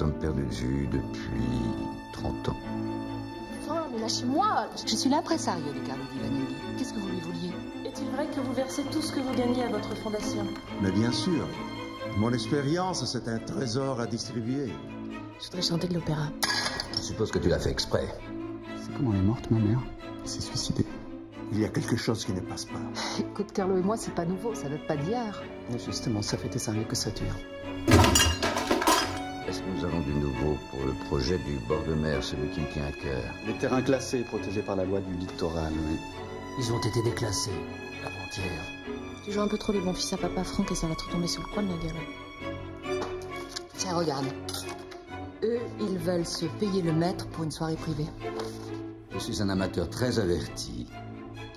sommes perdus de vue depuis 30 ans. Enfin, mais lâchez-moi. Je suis l'impresario de Carlo Di Vanelli. Qu'est-ce que vous lui vouliez? Est-il vrai que vous versez tout ce que vous gagnez à votre fondation? Mais bien sûr. Mon expérience, c'est un trésor à distribuer. Je voudrais chanter de l'opéra. Je suppose que tu l'as fait exprès. C'est comment elle est morte, ma mère? Elle s'est suicidée. Il y a quelque chose qui ne passe pas. Écoute, Carlo et moi, c'est pas nouveau. Ça date pas d'hier. Mais justement, ça fait des années que ça dure. Est-ce que nous avons du nouveau pour le projet du bord de mer, celui qui me tient à cœur? Les terrains classés, protégés par la loi du littoral, oui. Ils ont été déclassés avant-hier. Tu joues un peu trop les bons fils à papa Franck et ça va te retomber sur le coin de la gueule. Tiens, regarde. Eux, ils veulent se payer le maître pour une soirée privée. Je suis un amateur très averti.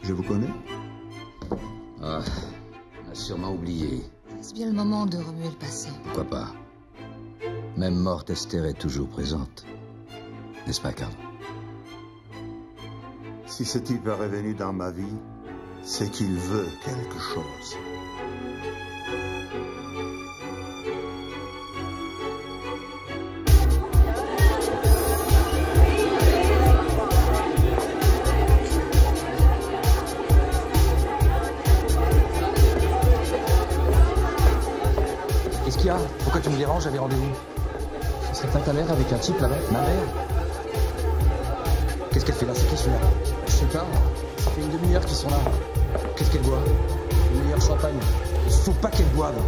Je vous connais? Ah, on a sûrement oublié. C'est bien le moment de remuer le passé. Pourquoi pas? Même morte, Esther est toujours présente. N'est-ce pas, Carlo? Si ce type est revenu dans ma vie, c'est qu'il veut quelque chose. Qu'est-ce qu'il y a? Pourquoi tu me déranges? J'avais rendez-vous. Ce serait pas ta mère avec un type là-bas? Ma mère? Qu'est-ce qu'elle fait là? C'est qui celui-là? Je sais pas. Ça fait une demi-heure qu'ils sont là. Qu'est-ce qu'elle boit? Le meilleur champagne. Il faut pas qu'elle boive.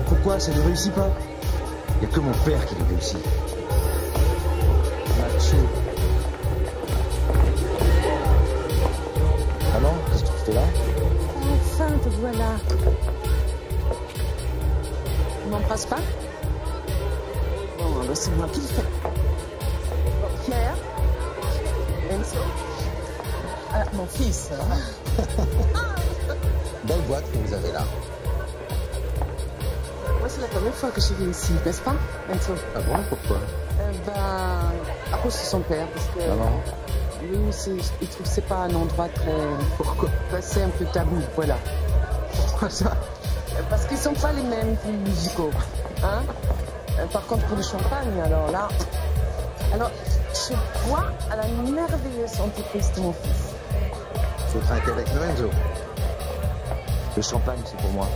Pourquoi? Ça ne réussit pas. Il y a que mon père qui le réussit. Macho. Maman, qu'est-ce que tu fais là? Enfin, te voilà. Tu m'embrasses pas? Bon, ben, c'est moi qui le fais. Pierre? Enzo? Ah, mon fils. Belle boîte que vous avez là. Moi, c'est la première fois que je viens ici, n'est-ce pas, Enzo? Ah bon? Pourquoi? À cause de son père, parce que... Maman? Lui, il trouve que c'est pas un endroit très... Pourquoi? C'est un peu tabou, voilà. Pourquoi ça? Parce qu'ils sont pas les mêmes goûts musicaux, hein? Par contre, pour le champagne, alors là... Alors, je bois à la merveilleuse entreprise de mon fils. Faut trinquer avec Lorenzo. Le champagne, c'est pour moi.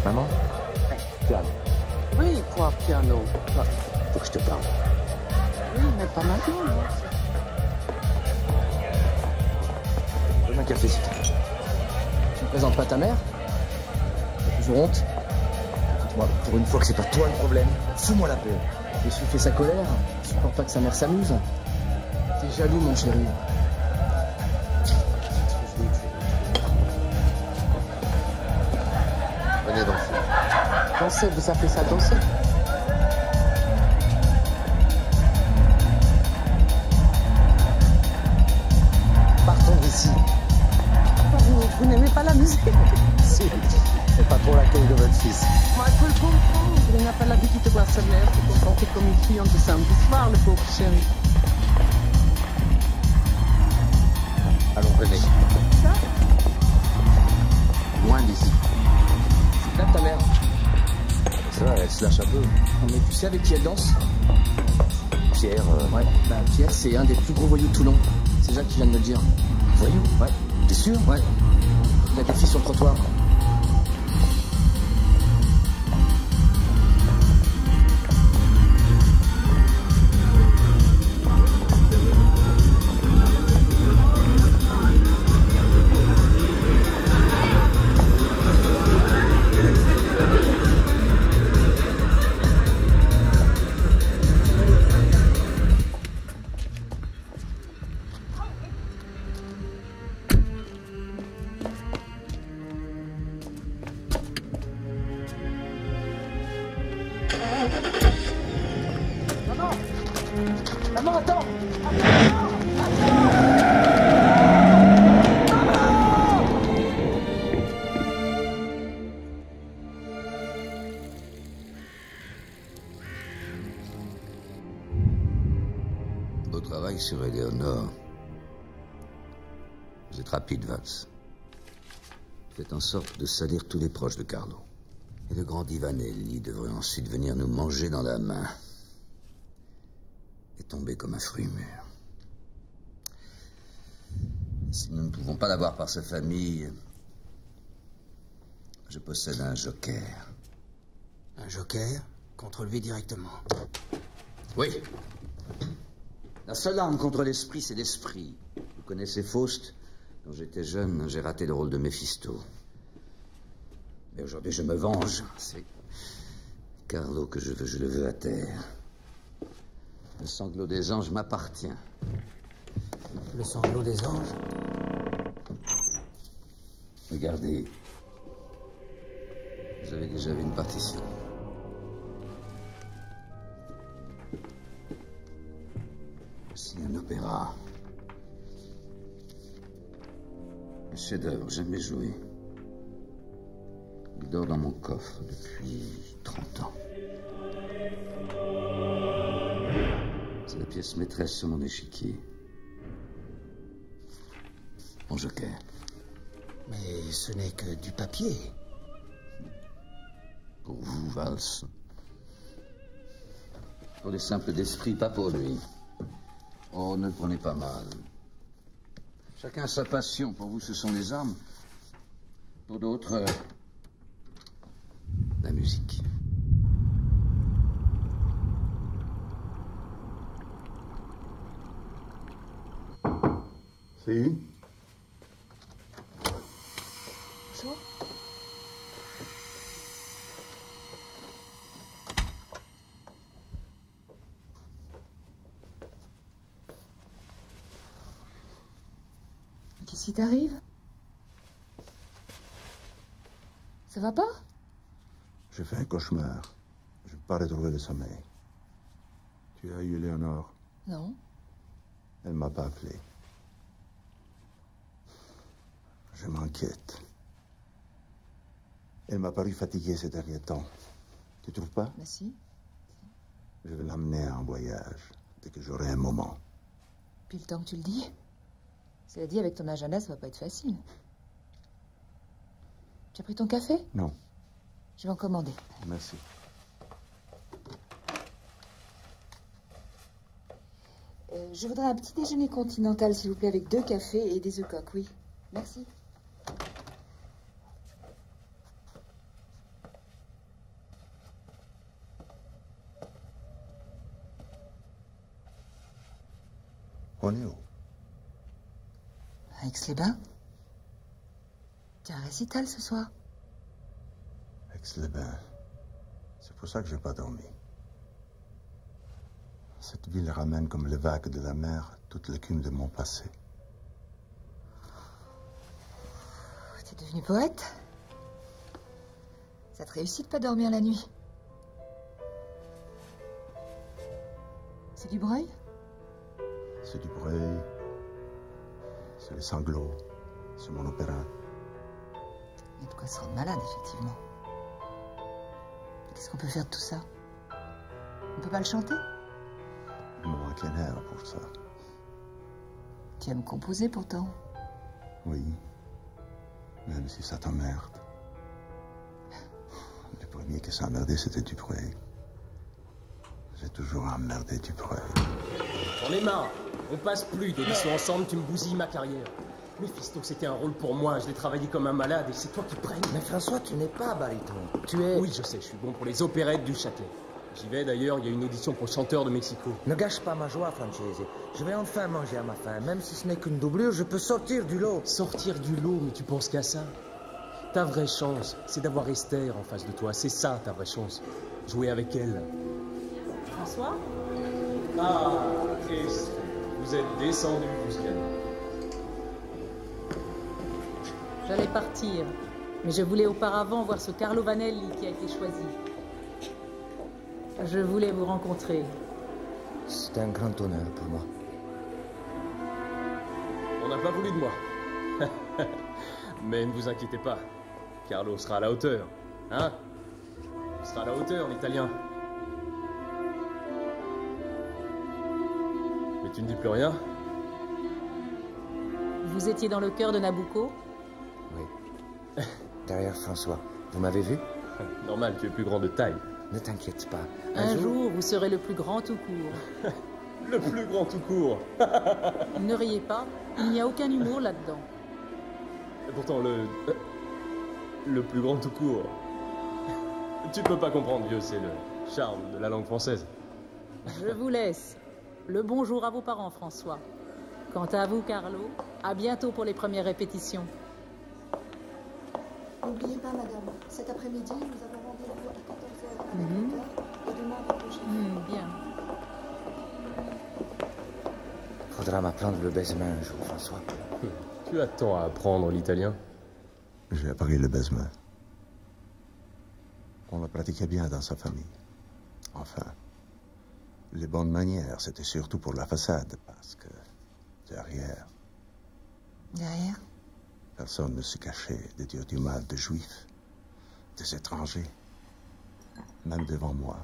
Maman? Piano. Oui, quoi, piano? Faut que je te parle. Oui, mais pas maintenant, non? Donne un café, s'il te plaît. Tu me présentes pas ta mère? T'as toujours honte? Écoute-moi, pour une fois que c'est pas toi le problème, fous-moi la paix. Je suis fait sa colère. Je supporte pas que sa mère s'amuse. T'es jaloux, mon chéri. Venez danser. Danser, vous appelez ça danser? Partons d'ici. Vous n'aimez pas la musique? Si, c'est pas pour l'accueil de votre fils. Moi, je peux le comprendre. Il n'a pas l'habitude de voir sa mère se comporter comme une cliente de samedi soir, le pauvre chéri. Allons, venez. Ça? Loin d'ici. Là, ta mère. Ça va, elle se lâche un peu. Non, mais tu sais avec qui elle danse? Pierre, ouais. Bah, Pierre, c'est un des plus gros voyous de Toulon. C'est Jacques qui vient de me le dire. Voyou? Ouais. T'es sûr? Ouais. Il a des filles sur le trottoir. Maman, attends! Au travail sur Éléonore, vous êtes rapide, Vals. Faites en sorte de salir tous les proches de Carlo. Et le grand Ivanelli devrait ensuite venir nous manger dans la main. Et tomber comme un fruit mûr. Si nous ne pouvons pas l'avoir par sa famille, je possède un joker. Un joker contre lui directement. Oui. La seule arme contre l'esprit, c'est l'esprit. Vous connaissez Faust? Quand j'étais jeune, j'ai raté le rôle de Méphisto. Mais aujourd'hui, je me venge. C'est Carlo que je le veux à terre. Le sanglot des anges m'appartient. Le sanglot des anges? Regardez. Vous avez déjà vu une partition. C'est un opéra. Un chef-d'œuvre jamais joué. Il dort dans mon coffre depuis 30 ans. C'est la pièce maîtresse sur mon échiquier. Mon joker. Mais ce n'est que du papier. Pour vous, Valls. Pour les simples d'esprit, pas pour lui. Oh, ne le prenez pas mal. Chacun a sa passion. Pour vous, ce sont les armes. Pour d'autres, la musique. Si? Bonjour. Qu'est-ce qui t'arrive? Ça va pas? J'ai fait un cauchemar. Je n'ai pas retrouvé le sommeil. Tu as eu Léonore? Non. Elle m'a pas appelé. Je m'inquiète. Elle m'a paru fatiguée ces derniers temps. Tu trouves pas? Bah si. Je vais l'amener en voyage, dès que j'aurai un moment. Puis le temps que tu le dis. Cela dit, avec ton agenda, ça va pas être facile. Tu as pris ton café? Non, Je vais en commander. merci. Je voudrais un petit déjeuner continental, s'il vous plaît, avec 2 cafés et des œufs coques, oui. Merci. On est où? À Aix-les-Bains? Tu as un récital ce soir? Aix-les-Bains. C'est pour ça que j'ai pas dormi. Cette ville ramène comme les vagues de la mer toute l'écume de mon passé. T'es devenu poète? Ça te réussit de pas dormir la nuit? C'est du Breuil? C'est du Breuil, c'est les sanglots, c'est mon opéra. Il y a de quoi se rendre malade, effectivement. Qu'est-ce qu'on peut faire de tout ça? On peut pas le chanter? Il me manque un air pour ça. Tu aimes composer pourtant. Oui, même si ça t'emmerde. Le premier qui s'est emmerdé, c'était Dubreuil. J'ai toujours emmerdé Dubreuil. J'en ai marre. On passe plus d'émissions ensemble, tu me bousilles ma carrière. Méphisto, c'était un rôle pour moi, je l'ai travaillé comme un malade et c'est toi qui prennes. Mais François, tu n'es pas baryton. Tu es... Oui, je sais, je suis bon pour les opérettes du Châtelet. J'y vais d'ailleurs, il y a une audition pour chanteur de Mexico. Ne gâche pas ma joie, Francese. Je vais enfin manger à ma faim. Même si ce n'est qu'une doublure, je peux sortir du lot. Sortir du lot, mais tu penses qu'à ça? Ta vraie chance, c'est d'avoir Esther en face de toi. C'est ça, ta vraie chance. Jouer avec elle. François? Ah, Esther, vous êtes descendu jusqu'à nous. J'allais partir, mais je voulais auparavant voir ce Carlo Vanelli qui a été choisi. Je voulais vous rencontrer. C'est un grand honneur pour moi. On n'a pas voulu de moi. Mais ne vous inquiétez pas. Carlo sera à la hauteur. Hein? Il sera à la hauteur, l'italien. Mais tu ne dis plus rien? Vous étiez dans le cœur de Nabucco? Oui. Derrière François. Vous m'avez vu? Normal, tu es plus grand de taille. Ne t'inquiète pas. Un jour, vous serez le plus grand tout court. Le plus grand tout court. Ne riez pas, il n'y a aucun humour là-dedans. Et pourtant, le plus grand tout court. Tu peux pas comprendre, vieux, c'est le charme de la langue française. Je vous laisse. Le bonjour à vos parents, François. Quant à vous, Carlo, à bientôt pour les premières répétitions. N'oubliez pas, madame, cet après-midi, nous avons rendez-vous à 14h avec l'auteur et demain avec le chef. Bien. Faudra m'apprendre le baisement un jour, François. Tu as tant à apprendre l'italien. J'ai appris le baisement. On le pratiquait bien dans sa famille. Enfin, les bonnes manières, c'était surtout pour la façade, parce que derrière, personne ne se cachait de dire du mal de juifs, des étrangers, même devant moi.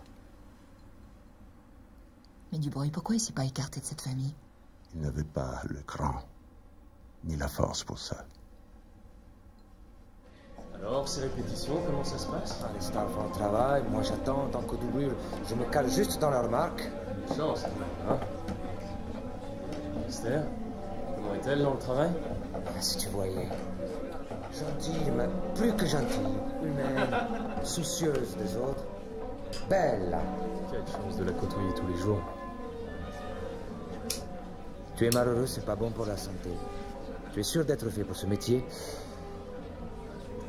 Mais Dubreuil, pourquoi il s'est pas écarté de cette famille? Il n'avait pas le cran, ni la force pour ça. Alors, ces répétitions, comment ça se passe? Les stars font le travail, moi j'attends en tant que doublure. Je me cale juste dans la remarque. Une chance, hein? Esther, comment est-elle dans le travail? Si tu voyais. Gentille, mais plus que gentille. Humaine, soucieuse des autres. Belle. Quelle chance de la côtoyer tous les jours. Tu es malheureux, c'est pas bon pour la santé. Tu es sûr d'être fait pour ce métier?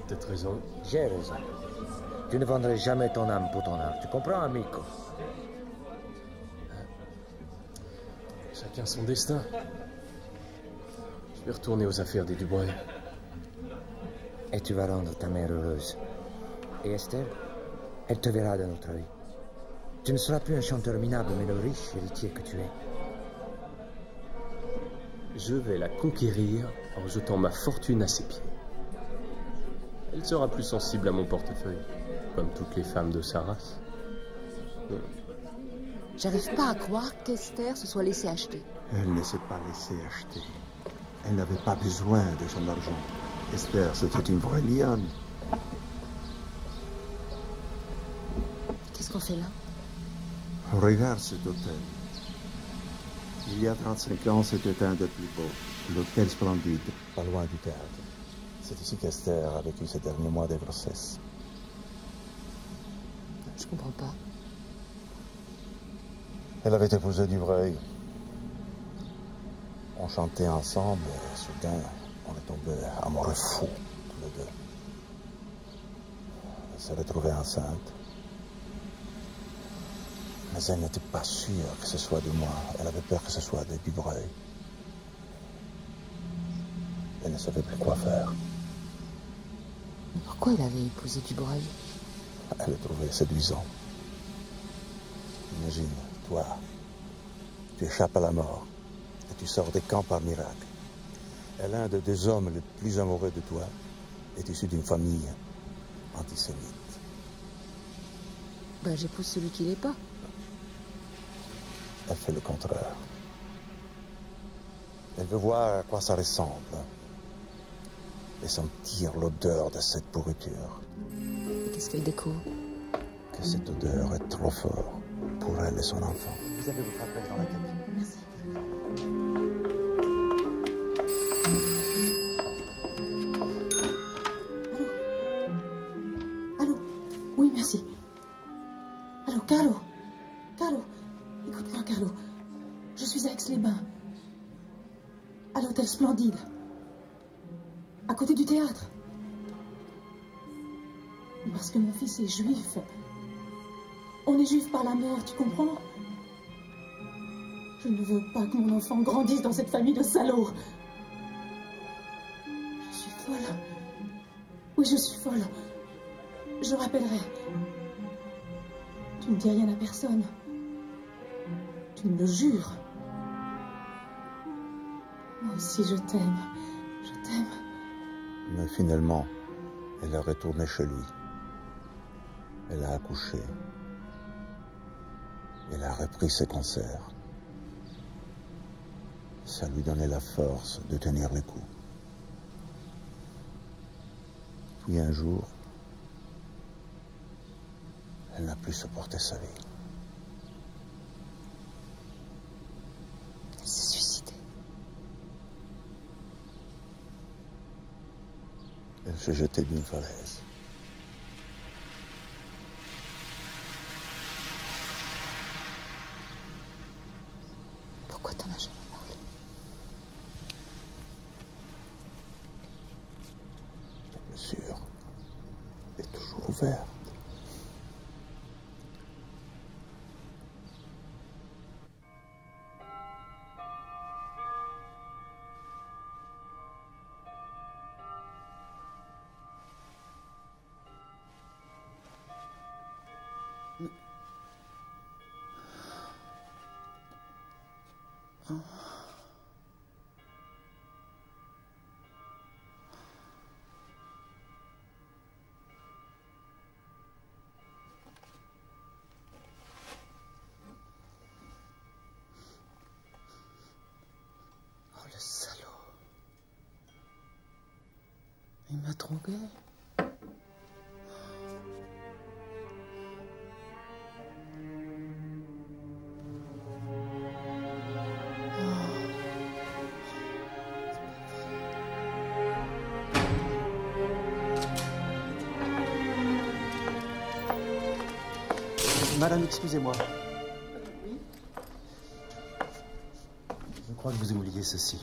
Peut-être raison. J'ai raison. Tu ne vendrais jamais ton âme pour ton art. Tu comprends, amico? Chacun son destin. Je vais retourner aux affaires des Dubreuil. Et tu vas rendre ta mère heureuse. Et Esther, elle te verra d'un autre œil. Tu ne seras plus un chanteur minable, mais le riche héritier que tu es. Je vais la conquérir en jetant ma fortune à ses pieds. Elle sera plus sensible à mon portefeuille, comme toutes les femmes de sa race. J'arrive pas à croire qu'Esther se soit laissée acheter. Elle ne s'est pas laissée acheter. Elle n'avait pas besoin de son argent. Esther, c'était une vraie lionne. Qu'est-ce qu'on fait là? Regarde cet hôtel. Il y a 35 ans, c'était un des plus beaux. L'hôtel Splendide, pas loin du théâtre. C'est ici qu'Esther a vécu ses derniers mois de grossesse. Je comprends pas. Elle avait épousé Dubreuil. On chantait ensemble et soudain, on est tombé amoureux fous, tous les deux. Elle s'est retrouvée enceinte. Mais elle n'était pas sûre que ce soit de moi. Elle avait peur que ce soit de Dubreuil. Elle ne savait plus quoi faire. Mais pourquoi elle avait épousé Dubreuil? Elle le trouvait séduisant. Imagine, toi, tu échappes à la mort et tu sors des camps par miracle. Et l'un des deux hommes les plus amoureux de toi est issu d'une famille antisémite. Ben, j'épouse celui qui l'est pas. Elle fait le contraire. Elle veut voir à quoi ça ressemble et sentir l'odeur de cette pourriture. Qu'est-ce qu'elle découvre? Que cette odeur est trop forte pour elle et son enfant. Vous avez votre appel dans la cabine. Merci. Allô? Oui, merci. Allô, Carlo? Carlo? Écoute-moi, Carlo. Je suis à Aix-les-Bains. À l'hôtel Splendide. À côté du théâtre. Parce que mon fils est juif. On est juif par la mère, tu comprends? Je ne veux pas que mon enfant grandisse dans cette famille de salauds. Je suis folle. Oui, je suis folle. Je rappellerai. Tu ne dis rien à personne. Tu me le jures. Moi aussi, je t'aime. Je t'aime. Mais finalement, elle est retournée chez lui. Elle a accouché. Elle a repris ses concerts. Ça lui donnait la force de tenir le coup. Puis un jour, Elle n'a plus supporté sa vie. Elle s'est suicidée. Elle s'est jetée d'une falaise. Pourquoi t'en as jamais parlé? La blessure est toujours ouverte. Oh, le salaud. Il m'a trompé. Madame, excusez-moi. Oui. Je crois que vous oubliez ceci.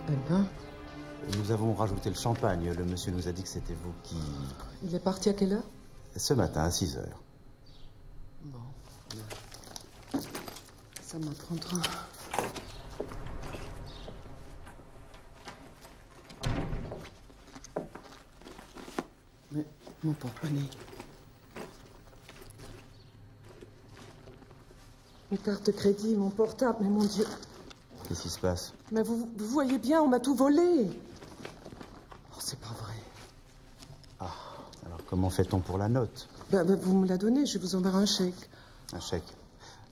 Eh ben, Nous avons rajouté le champagne. Le monsieur nous a dit que c'était vous qui... il est parti à quelle heure? Ce matin, à 6 heures. Bon. Ça m'apprendra. Mais mon porte-monnaie. Une carte de crédit, mon portable, mais mon Dieu. Qu'est-ce qui se passe? Mais vous voyez bien, on m'a tout volé. Oh, c'est pas vrai. Ah, alors comment fait-on pour la note? Ben, vous me la donnez, je vous enverrai un chèque. Un chèque?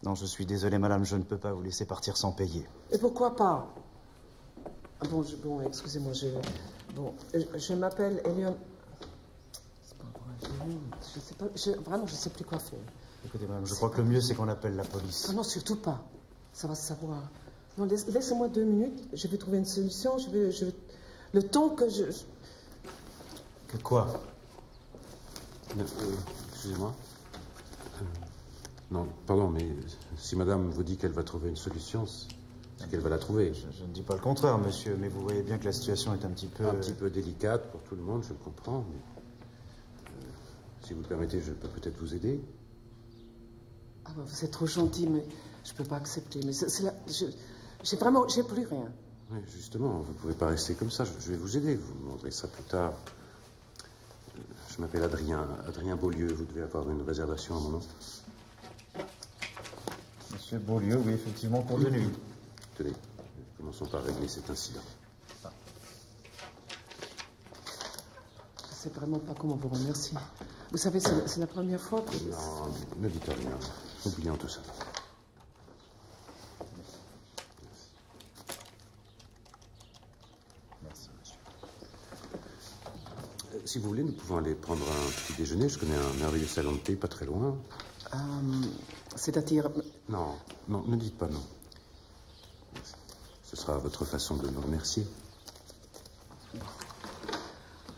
Non, je suis désolé, madame, je ne peux pas vous laisser partir sans payer. Et pourquoi pas? Ah bon, excusez-moi, je m'appelle Elion... C'est pas vrai, je sais pas, vraiment, je sais plus quoi faire. Écoutez, madame, je crois que le mieux, c'est qu'on appelle la police. Ah non, surtout pas. Ça va se savoir. Non, laissez-moi 2 minutes, je vais trouver une solution, le temps que je... Que quoi? Excusez-moi. Non, pardon, mais si madame vous dit qu'elle va trouver une solution, c'est qu'elle va la trouver. Je ne dis pas le contraire, monsieur, mais vous voyez bien que la situation est un petit peu... Un petit peu délicate pour tout le monde, je le comprends, mais... si vous le permettez, je peux peut-être vous aider. Ah ben, vous êtes trop gentil, mais je peux pas accepter. Mais j'ai plus rien. Oui, justement, vous ne pouvez pas rester comme ça, je vais vous aider, vous me demanderez ça plus tard. Je m'appelle Adrien Beaulieu, vous devez avoir une réservation à mon nom. Monsieur Beaulieu, oui, effectivement, pour de nuit. Tenez, commençons par régler cet incident. Je sais vraiment pas comment vous remercier. Vous savez, c'est la première fois que... Non, ne dites rien. Oublions tout ça. Merci, monsieur. Si vous voulez, nous pouvons aller prendre un petit déjeuner. Je connais un merveilleux salon de thé, pas très loin. C'est-à-dire... Non, ne dites pas non. Ce sera votre façon de me remercier.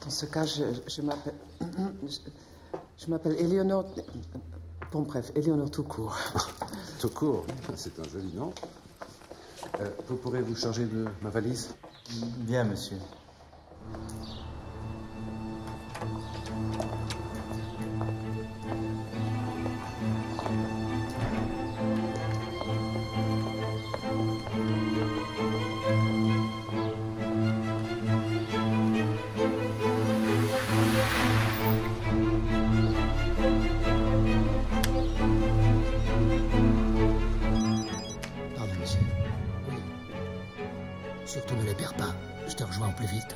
Dans ce cas, je m'appelle... Je m'appelle Éléonore... Bon, bref, Éléonore tout court. Tout court, c'est un joli nom. Vous pourrez vous charger de ma valise? Bien, monsieur. Pardon, monsieur. Oui. Surtout ne les perds pas. Je te rejoins au plus vite.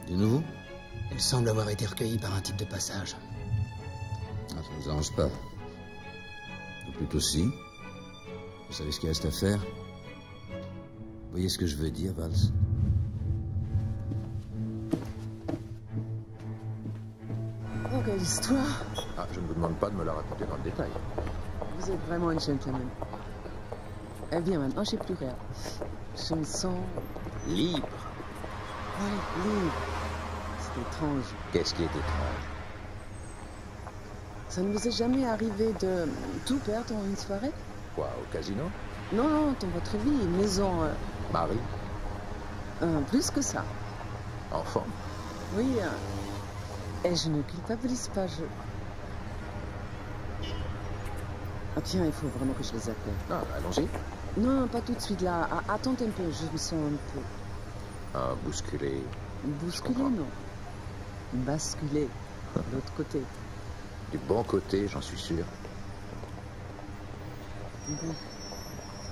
De nouveau? Il semble avoir été recueilli par un type de passage. Ah, ça ne vous arrange pas. Ou plutôt si. Vous savez ce qu'il reste à faire? Vous voyez ce que je veux dire, Valls? quelle histoire. Ah, je ne vous demande pas de me la raconter dans le détail. Vous êtes vraiment une gentleman. Eh bien, maintenant, j'ai plus rien. Je me sens... Libre. Ouais, libre. C'est étrange. Qu'est-ce qui est étrange? Ça ne vous est jamais arrivé de tout perdre en une soirée? Quoi, au casino? Non, non, dans votre vie, maison... Mari? Plus que ça. Enfant? Oui, et je ne culpabilise pas, Ah tiens, il faut vraiment que je les appelle. Ah, allons-y. Non, pas tout de suite, là. Attendez un peu, je me sens un peu... Ah, bousculé. Bousculé, non. Basculer, de l'autre côté. Du bon côté, j'en suis sûr. Bon.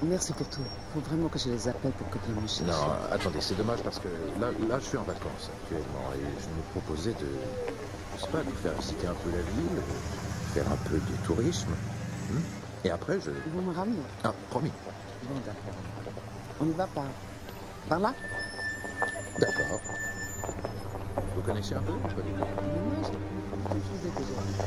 Merci pour tout. Il faut vraiment que je les appelle pour que tu me cherches. Non, attendez, c'est dommage parce que là, je suis en vacances actuellement et je me proposais de, je sais pas, de faire visiter un peu la ville, faire un peu de tourisme. Et après, je... Vous me ramenez? Ah, promis. Bon, d'accord. On y va par là? D'accord. Vous connaissez un peu? Non, je vous ai déjà dit.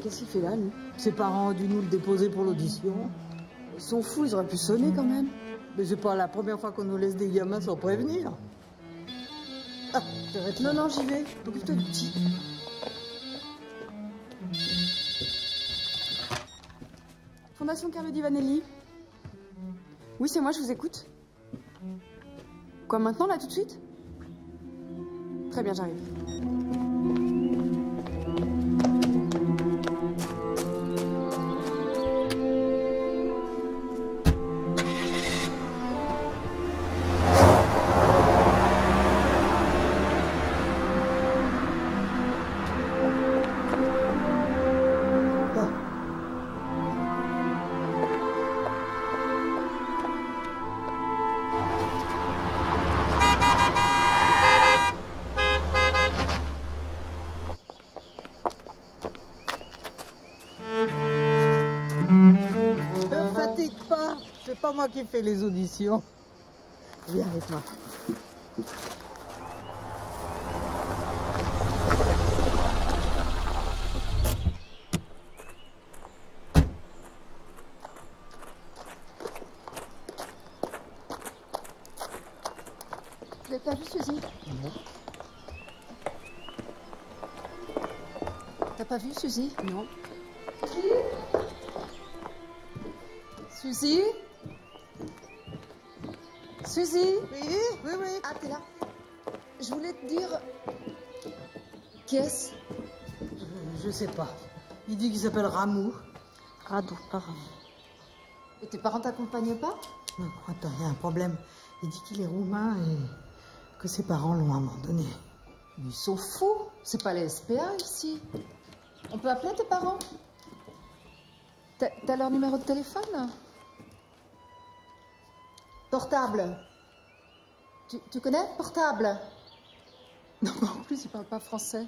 Qu'est-ce qu'il fait là, lui? Ses parents ont dû nous le déposer pour l'audition. Ils sont fous, ils auraient pu sonner quand même. Mais c'est pas la première fois qu'on nous laisse des gamins sans prévenir. Ah, t'arrêtes là. Non, j'y vais. Occupe-toi du petit. Fondation Carlo Di Vanelli. Oui, c'est moi, je vous écoute. Quoi, maintenant, là, tout de suite? Très bien, j'arrive. C'est pas moi qui fais les auditions. Viens avec moi. Vous n'avez pas vu Suzy? Non. T'as pas vu Suzy? Non. Suzy? Suzy? Oui. Ah, t'es là. Je voulais te dire... Qu'est-ce? Je sais pas. Il dit qu'il s'appelle Ramou. Radou, pas Ramou. Et tes parents t'accompagnent pas? Non, attends, il y a un problème. Il dit qu'il est roumain et que ses parents l'ont abandonné. Ils sont fous. C'est pas les SPA ici. On peut appeler tes parents? T'as leur numéro de téléphone? Portable. Tu connais Portable? Non, en plus, ils parlent pas français.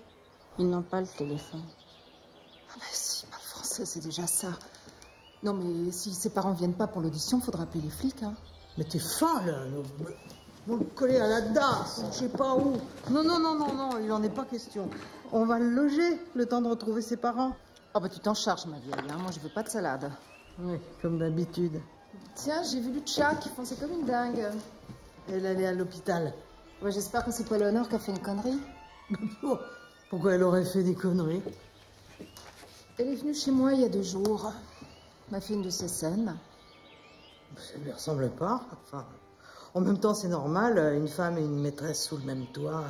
Ils n'ont pas le téléphone. Ah ben si, ils parlent français, c'est déjà ça. Non, mais si ses parents viennent pas pour l'audition, faudra appeler les flics, hein. Mais t'es fin, là. Vous le collez à la DAS, je sais pas où. Non, il en est pas question. On va le loger, le temps de retrouver ses parents. Ah bah tu t'en charges, ma vieille, hein. Moi, je veux pas de salade. Oui, comme d'habitude. Tiens, j'ai vu Lucia qui fonçait comme une dingue. Elle est à l'hôpital. Ouais, j'espère que c'est pas Léonore qui a fait une connerie. Pourquoi elle aurait fait des conneries? Elle est venue chez moi il y a 2 jours. M'a fait une de ses scènes. Ça lui ressemble pas. Enfin, en même temps, c'est normal. Une femme et une maîtresse sous le même toit,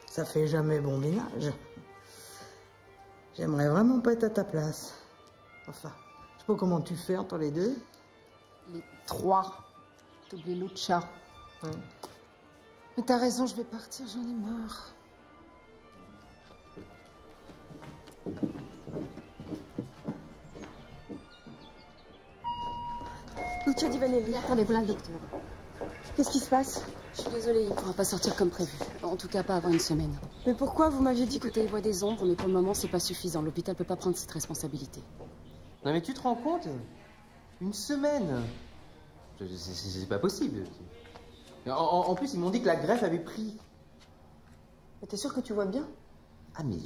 ça fait jamais bon ménage. J'aimerais vraiment pas être à ta place. Enfin, je sais pas comment tu fais entre les deux. Les trois. T'oublies Lucia. Ouais. Mais t'as raison, je vais partir, j'en ai marre. Lucia Di Vanelli. Attendez, voilà le docteur. Qu'est-ce qui se passe? Je suis désolée, il ne pourra pas sortir comme prévu. En tout cas, pas avant une semaine. Mais pourquoi vous m'aviez dit que... Écoutez, il voit des ombres, mais pour le moment, c'est pas suffisant. L'hôpital peut pas prendre cette responsabilité. Non mais tu te rends compte? Une semaine? C'est pas possible. En plus, ils m'ont dit que la greffe avait pris. Mais t'es sûr que tu vois bien? Ah mais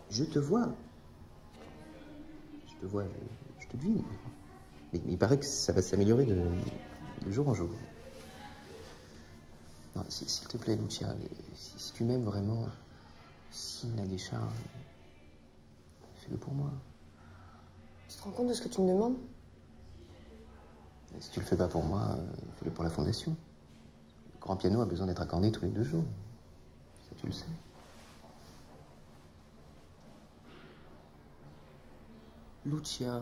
je te vois. Je te vois, je te devine. Mais il paraît que ça va s'améliorer de jour en jour. Non, s'il te plaît, Lucia, si tu m'aimes vraiment, signe la décharge. Fais-le pour moi. Tu te rends compte de ce que tu me demandes? Et si tu le fais pas pour moi, fais-le pour la fondation. Le grand piano a besoin d'être accordé tous les 2 jours. Ça, tu le sais. Lucia.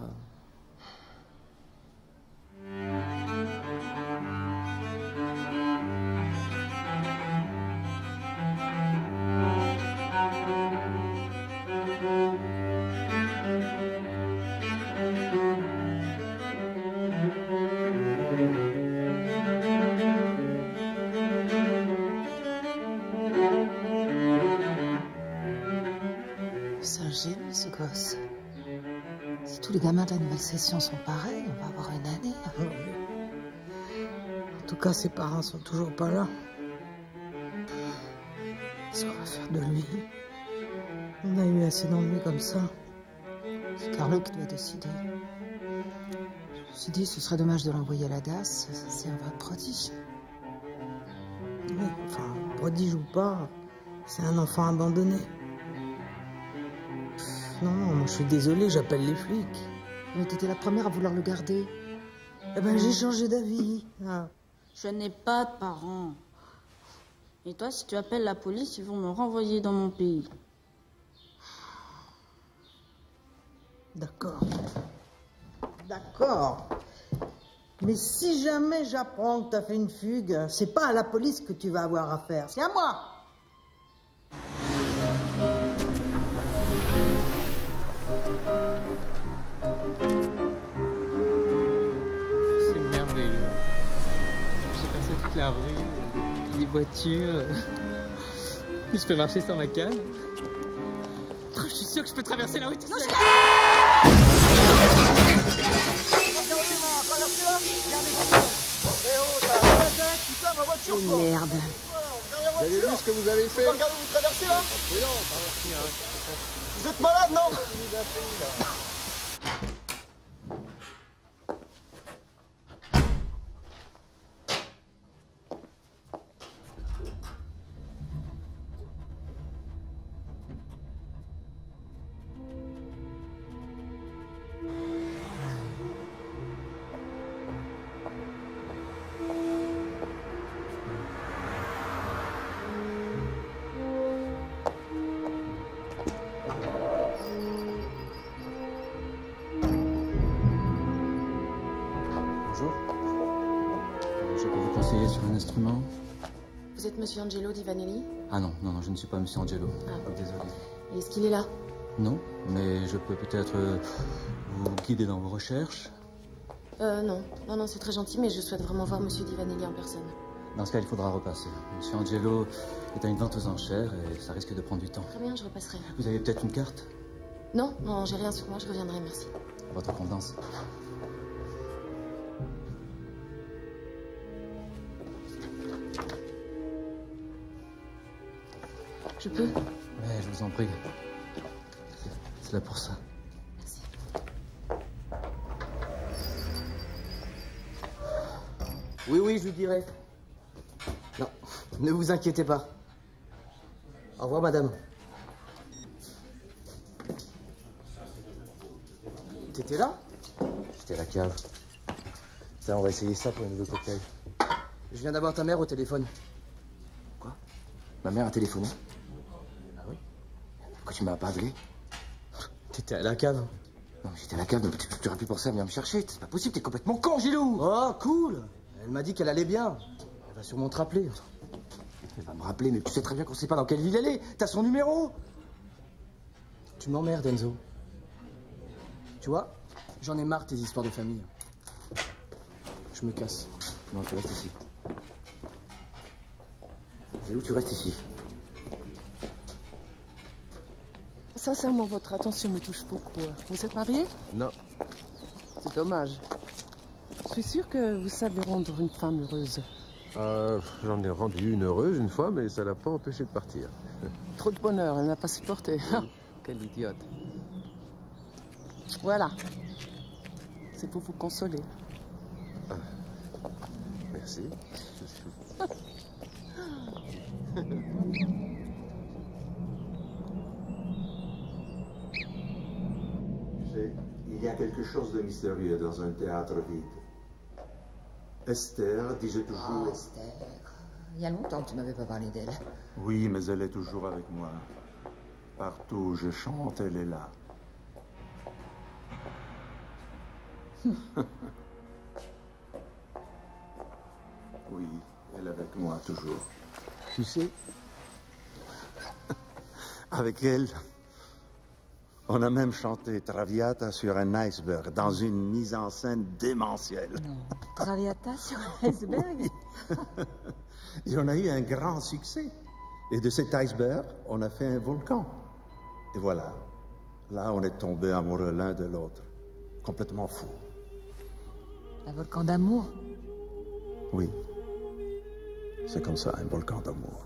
C'est un génie, ce gosse. Si tous les gamins de la nouvelle session sont pareils, on va avoir une année. En tout cas, ses parents sont toujours pas là. Qu'est-ce qu'on va faire de lui? On a eu assez d'ennuis comme ça. C'est Carlo qui doit décider. Je me suis dit, ce serait dommage de l'envoyer à la DAS. C'est un vrai prodige. Oui, enfin, prodige ou pas, c'est un enfant abandonné. Non, moi je suis désolée, j'appelle les flics. Mais t'étais la première à vouloir le garder. Eh ben, j'ai changé d'avis. Ah. Je n'ai pas de parents. Et toi, si tu appelles la police, ils vont me renvoyer dans mon pays. D'accord. D'accord. Mais si jamais j'apprends que t'as fait une fugue, c'est pas à la police que tu vas avoir affaire, c'est à moi. C'est merveilleux. J'ai passé toute la rue, les voitures. Je peux marcher sans ma canne. Je suis sûr que je peux traverser la rue tout seul. Oh merde. Vous avez vu ce que vous avez fait? Regardez, vous traversez là? Oui, non, on traverse rien. Vous êtes malade, non? Bonjour. Je peux vous conseiller sur un instrument? Vous êtes Monsieur Angelo Di Vanelli? Ah non, non, non, je ne suis pas Monsieur Angelo. Ah. Désolé. Et est-ce qu'il est là? Non, mais je peux peut-être vous guider dans vos recherches. Non. Non, c'est très gentil, mais je souhaite vraiment voir Monsieur Di Vanelli en personne. Dans ce cas, il faudra repasser. Monsieur Angelo est à une vente aux enchères et ça risque de prendre du temps. Très bien, je repasserai. Vous avez peut-être une carte? Non, j'ai rien sur moi, je reviendrai, merci. À votre convenance. Je peux? Ouais, je vous en prie. C'est là pour ça. Merci. Oui, je lui dirai. Non, ne vous inquiétez pas. Au revoir, madame. T'étais là? J'étais à la cave. Ça, on va essayer ça pour un nouveau cocktail. Je viens d'avoir ta mère au téléphone. Quoi? Ma mère a téléphoné? Ah oui? Pourquoi tu m'as pas appelé? T'étais à la cave? Non, mais j'étais à la cave, mais tu aurais pu penser à venir me chercher. C'est pas possible, t'es complètement con, Gilou. Oh, cool. Elle m'a dit qu'elle allait bien. Elle va sûrement te rappeler. Elle va me rappeler, mais tu sais très bien qu'on sait pas dans quelle ville elle est. T'as son numéro? Tu m'emmerdes, Enzo. Tu vois, j'en ai marre de tes histoires de famille. Je me casse. Non, tu restes ici. Gilou, tu restes ici. Sincèrement, votre attention me touche beaucoup. Vous êtes mariés? Non. C'est dommage. Je suis sûre que vous savez rendre une femme heureuse. J'en ai rendu une heureuse une fois, mais ça l'a pas empêché de partir. Trop de bonheur, elle n'a pas supporté. Quelle idiote. Voilà. C'est pour vous consoler. Merci. Tu sais, il y a quelque chose de mystérieux dans un théâtre vide. Esther disait toujours... Ah, Esther. Il y a longtemps que tu m'avais pas parlé d'elle. Oui, mais elle est toujours avec moi. Partout où je chante, elle est là. Oui, elle est avec moi toujours. Tu sais, avec elle, on a même chanté Traviata sur un iceberg, dans une mise en scène démentielle. Non, Traviata sur un iceberg. Et on a eu un grand succès. Et de cet iceberg, on a fait un volcan. Et voilà, là, on est tombés amoureux l'un de l'autre. Complètement fous. Un volcan d'amour. Oui. C'est comme ça, un volcan d'amour.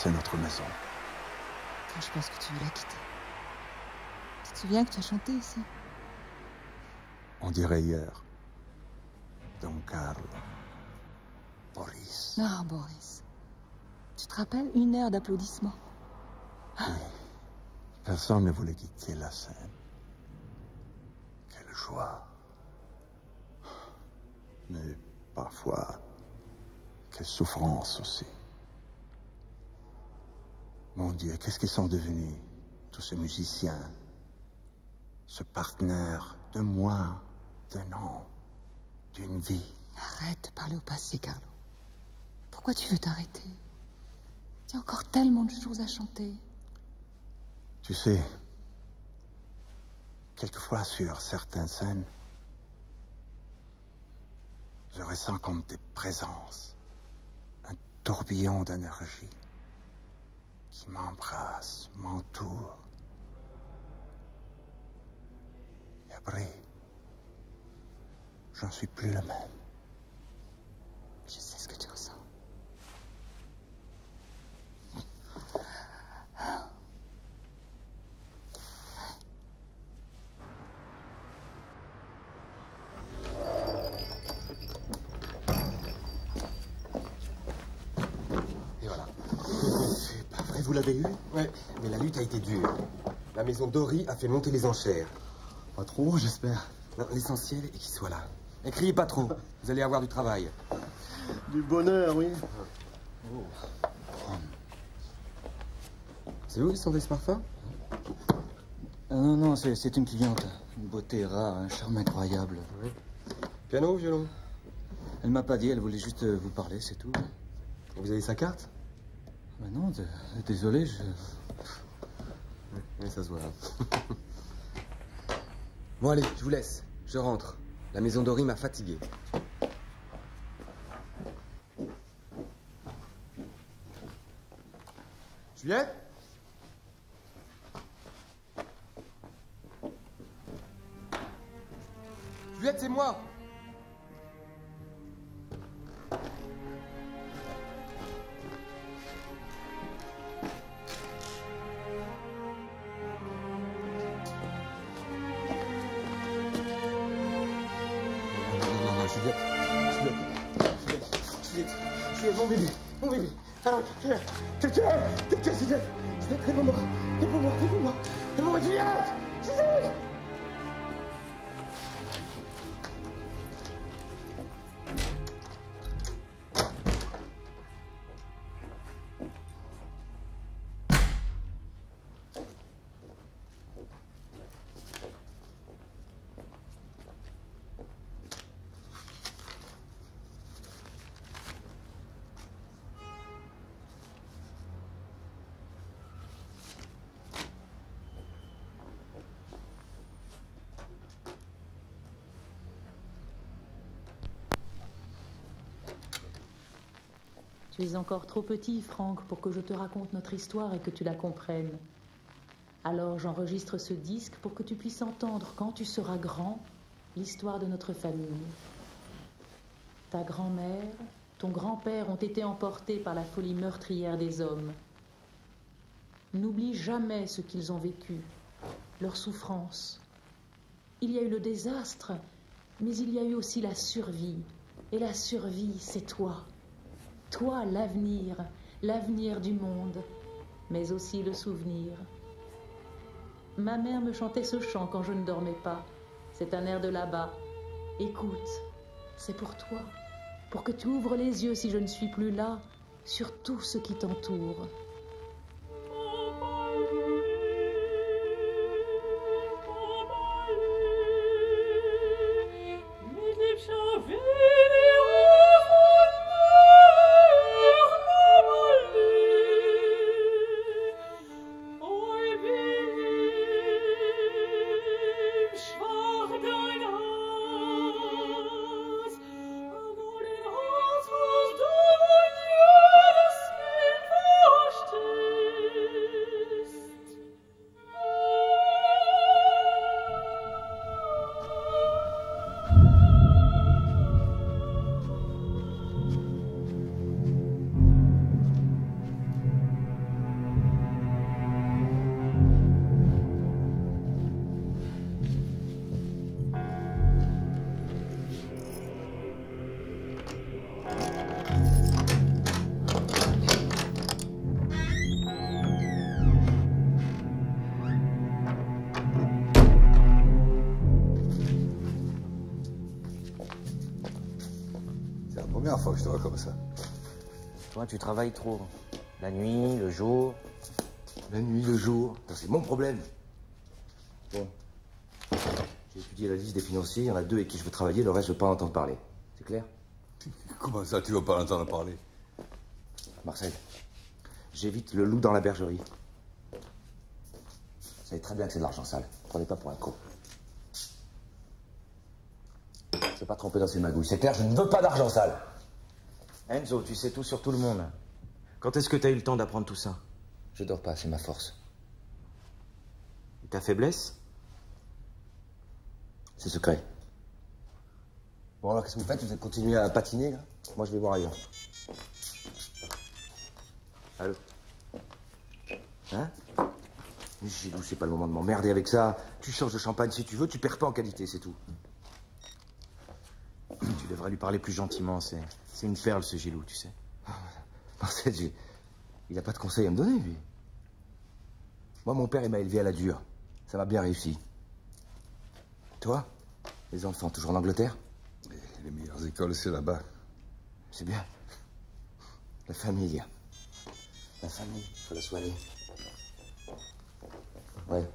c'est notre maison. Quand je pense que tu veux la quitter. Tu te souviens que tu as chanté ici? On dirait hier. Don Carlo. Boris. Non, Boris. Tu te rappelles 1 heure d'applaudissements? Oui. Personne ne voulait quitter la scène. Quelle joie. Mais parfois, quelle souffrance aussi. Mon Dieu, qu'est-ce qu'ils sont devenus, tous ces musiciens, ce partenaire de mois, d'un an, d'une vie. Arrête de parler au passé, Carlo. Pourquoi tu veux t'arrêter? Il y a encore tellement de choses à chanter. Tu sais, quelquefois sur certaines scènes, je ressens comme des présences, un tourbillon d'énergie qui m'embrasse, m'entoure. Et après, j'en suis plus le même. Je sais ce que tu ressens. Et voilà. C'est pas vrai, vous l'avez eu? Ouais, mais la lutte a été dure. La maison Dory a fait monter les enchères. Pas trop, j'espère. Non, l'essentiel est qu'il soit là. Et criez pas trop, vous allez avoir du travail. Du bonheur, oui. Oh. C'est vous qui sentez ce parfum? Non, non, c'est une cliente. Une beauté rare, un charme incroyable. Oui. Piano ou violon? Elle m'a pas dit, elle voulait juste vous parler, c'est tout. Vous avez sa carte? Ben non, désolé, je... Oui, ça se voit. Bon, allez, je vous laisse. Je rentre. La maison Dory m'a fatigué. Juliette? Juliette, c'est moi! Juliette, mon bébé, mon bébé. Alors, Juliette, Juliette, réponds-moi, Juliette, Juliette. Tu es encore trop petit, Franck, pour que je te raconte notre histoire et que tu la comprennes. Alors j'enregistre ce disque pour que tu puisses entendre, quand tu seras grand, l'histoire de notre famille. Ta grand-mère, ton grand-père ont été emportés par la folie meurtrière des hommes. N'oublie jamais ce qu'ils ont vécu, leur souffrance. Il y a eu le désastre, mais il y a eu aussi la survie. Et la survie, c'est toi. Toi, l'avenir du monde, mais aussi le souvenir. Ma mère me chantait ce chant quand je ne dormais pas. C'est un air de là-bas. Écoute, c'est pour toi, pour que tu ouvres les yeux si je ne suis plus là, sur tout ce qui t'entoure. première fois que je te vois comme ça. Toi, tu travailles trop. La nuit, le jour. La nuit, le jour. C'est mon problème. Bon. J'ai étudié la liste des financiers. Il y en a 2 avec qui je veux travailler. Le reste, je veux pas en entendre parler. C'est clair? Comment ça, tu veux pas l'entendre parler? Marcel, j'évite le loup dans la bergerie. Vous savez très bien que c'est de l'argent sale. Prenez pas pour un con. Je ne vais pas tromper dans ces magouilles. C'est clair, je ne veux pas d'argent sale. Enzo, tu sais tout sur tout le monde. Quand est-ce que t'as eu le temps d'apprendre tout ça? Je dors pas, c'est ma force. Et ta faiblesse? C'est secret. Bon, alors, qu'est-ce que vous faites? Vous allez continuer à patiner, là? Moi, je vais voir ailleurs. Allô? Hein? Gilou, c'est pas le moment de m'emmerder avec ça. Tu changes de champagne si tu veux, tu perds pas en qualité, c'est tout. Tu devrais lui parler plus gentiment, c'est une perle, ce Gilou, tu sais. Marcel, il a pas de conseils à me donner, lui. Moi, mon père, il m'a élevé à la dure. Ça m'a bien réussi. Toi? Les enfants, toujours en Angleterre? Les meilleures écoles, c'est là-bas. C'est bien. La famille. La famille, faut la soigner. Ouais.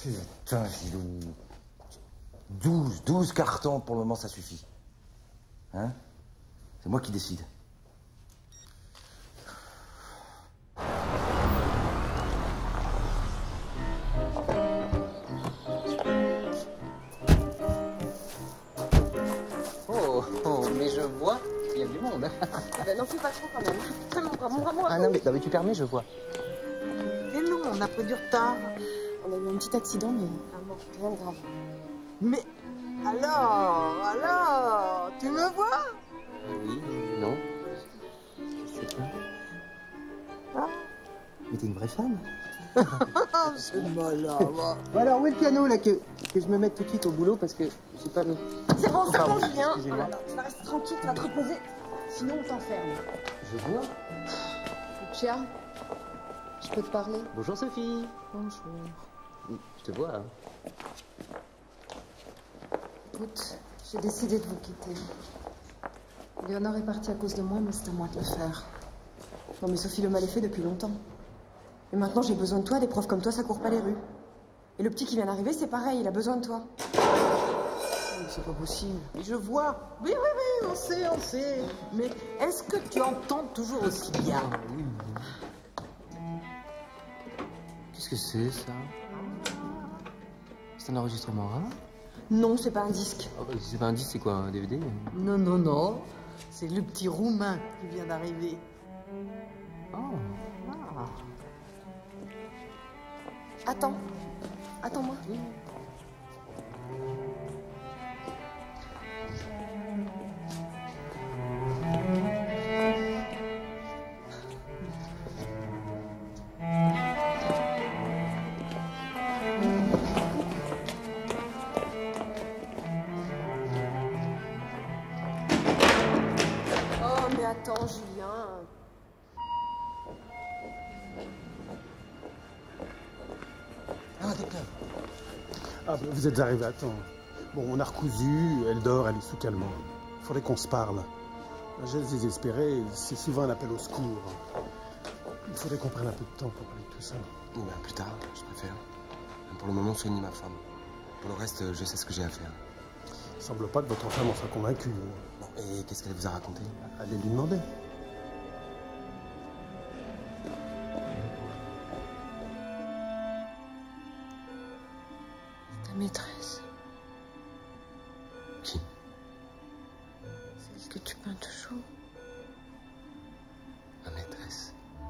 Putain, Gilou. 12 cartons, pour le moment, ça suffit. Hein? C'est moi qui décide. Oh, mais je vois qu'il y a du monde. Ben, n'en fais pas trop quand même. Mon bras. Ah non, mais tu permets, je vois. Mais non, on a pris du retard. On a eu un petit accident, mais rien de grave. Mais alors, tu me vois? Oui, non. C'est quoi? Ah. Mais t'es une vraie femme. C'est malin. Bon, alors, où est le piano, là, que je me mette tout de suite au boulot, parce que j'ai pas le... C'est bon, Julien. Excusez-moi. Alors, tu vas rester tranquille, tu vas te reposer. Sinon, on t'enferme. Je vois. Lucia, je peux te parler? Bonjour, Sophie. Bonjour. Je te vois, hein. Écoute, j'ai décidé de vous quitter. Léonore est partie à cause de moi, mais c'est à moi de le faire. Non, mais Sophie, le mal est fait depuis longtemps. Et maintenant, j'ai besoin de toi. Des profs comme toi, ça court pas les rues. Et le petit qui vient d'arriver, c'est pareil, il a besoin de toi. C'est pas possible. Mais je vois. Oui, on sait. Mais est-ce que tu entends toujours aussi bien? Qu'est-ce que c'est, ça? C'est un enregistrement rare? Non, c'est pas un disque. Oh, bah, c'est pas un disque, c'est quoi, un DVD? Non. C'est le petit roumain qui vient d'arriver. Oh. Ah. Attends-moi. Oui. Oh, mais attends, Julien. Ah, docteur. Ah, vous êtes arrivé à temps. Bon, on a recousu, elle dort, elle est sous calmant. Il faudrait qu'on se parle. Un geste désespéré, c'est souvent un appel au secours. Il faudrait qu'on prenne un peu de temps pour parler de tout ça. Bon, ben, plus tard, je préfère. Pour le moment, soignez ma femme. Pour le reste, je sais ce que j'ai à faire. Il semble pas que votre femme en soit convaincue. Bon, et qu'est-ce qu'elle vous a raconté? Allez lui demander. Ta maîtresse. Qui? Celle que tu peins toujours. Ma maîtresse? Ah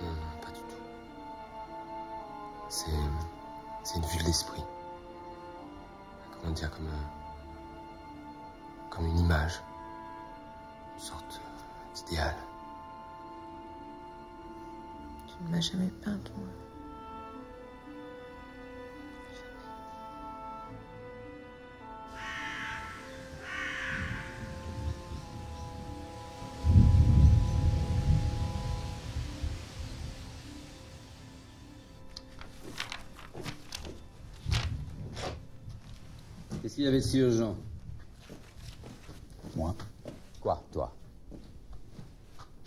non, pas du tout. C'est une vue de l'esprit. Comment dire, comme une image. Une sorte d'idéal. Tu ne m'as jamais peinte, moi. Qu'est-ce qu'il y avait de si urgent?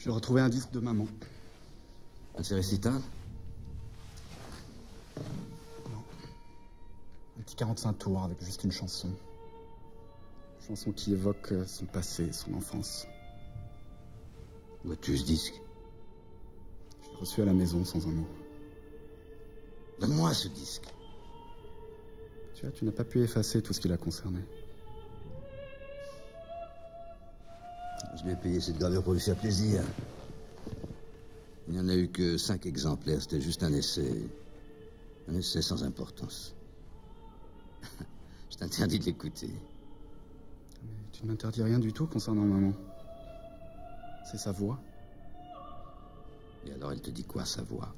J'ai retrouvé un disque de maman. Un de ses récitals? Non. Un petit 45 tours avec juste une chanson. Une chanson qui évoque son passé, son enfance. Où as-tu ce disque? Je l'ai reçu à la maison sans un mot. Donne-moi ce disque. Tu vois, tu n'as pas pu effacer tout ce qui l'a concerné. Je lui ai payé cette gravure pour lui faire plaisir. Il n'y en a eu que 5 exemplaires, c'était juste un essai. Un essai sans importance. Je t'interdis de l'écouter. Mais tu ne m'interdis rien du tout concernant maman. C'est sa voix. Et alors elle te dit quoi, sa voix?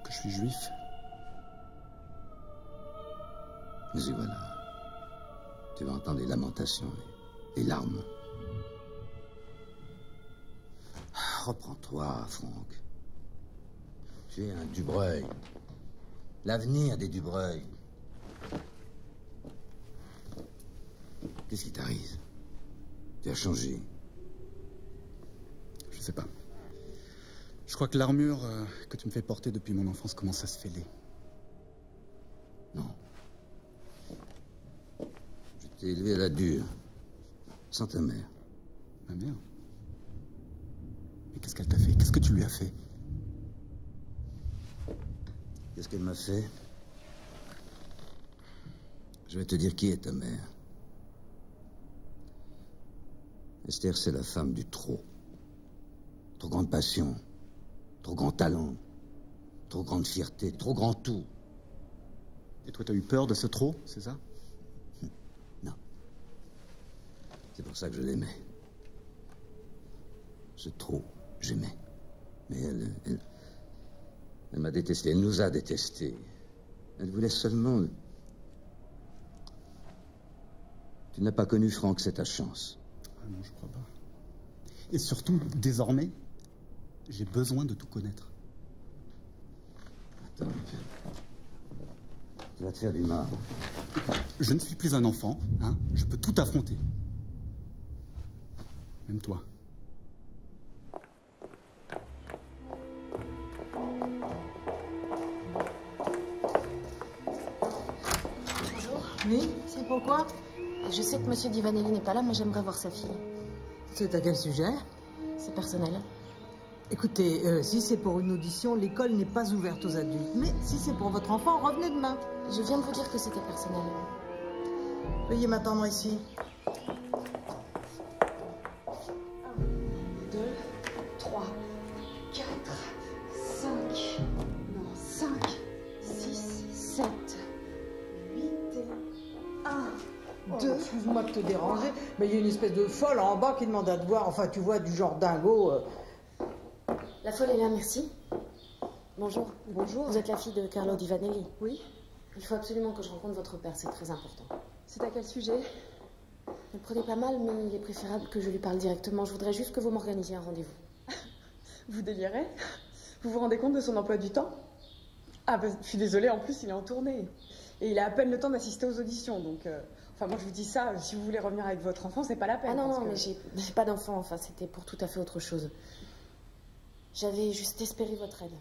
Que je suis juif. Mais y voilà. Tu vas entendre les lamentations, les larmes. Reprends-toi, Franck. Tu es un Dubreuil. L'avenir des Dubreuil. Qu'est-ce qui t'arrive? Tu as changé. Je sais pas. Je crois que l'armure que tu me fais porter depuis mon enfance commence à se fêler. Non. Je t'ai élevé à la dure. Sans ta mère. Ma mère? Mais qu'est-ce qu'elle t'a fait? Qu'est-ce que tu lui as fait? Qu'est-ce qu'elle m'a fait? Je vais te dire qui est ta mère. Esther, c'est la femme du trop. Trop grande passion, trop grand talent, trop grande fierté, trop grand tout. Et toi, t'as eu peur de ce trop, c'est ça? Non. C'est pour ça que je l'aimais. Ce trop, j'aimais. Mais elle m'a détesté, elle nous a détestés. Elle voulait seulement... Tu n'as pas connu Franck, c'est ta chance. Ah non, je crois pas. Et surtout, désormais, j'ai besoin de tout connaître. Attends, tu vas te faire du mal. Je ne suis plus un enfant, hein. Je peux tout affronter. Même toi. Bonjour. Oui, c'est pourquoi? Je sais que Monsieur Divanelli n'est pas là, mais j'aimerais voir sa fille. C'est à quel sujet? C'est personnel. Écoutez, si c'est pour une audition, l'école n'est pas ouverte aux adultes. Mais si c'est pour votre enfant, revenez demain. Je viens de vous dire que c'était personnel. Veuillez m'attendre ici. 1, 2, 3, 4, 5, non, 5, 6, 7, 8 et 1, 2. Excuse-moi de te déranger, mais il y a une espèce de folle en bas qui demande à te voir. Enfin, tu vois, du genre dingo. La folle est là, merci. Bonjour. Bonjour. Vous êtes la fille de Carlo Divanelli? Oui. Il faut absolument que je rencontre votre père, c'est très important. C'est à quel sujet? Ne le prenez pas mal, mais il est préférable que je lui parle directement. Je voudrais juste que vous m'organisiez un rendez-vous. Vous délirez? Vous vous rendez compte de son emploi du temps? Ah, bah, je suis désolée, en plus, il est en tournée. Et il a à peine le temps d'assister aux auditions, donc... Enfin, moi, je vous dis ça, si vous voulez revenir avec votre enfant, c'est pas la peine. Ah non, non, que... mais j'ai pas d'enfant, enfin, c'était pour tout à fait autre chose. J'avais juste espéré votre aide.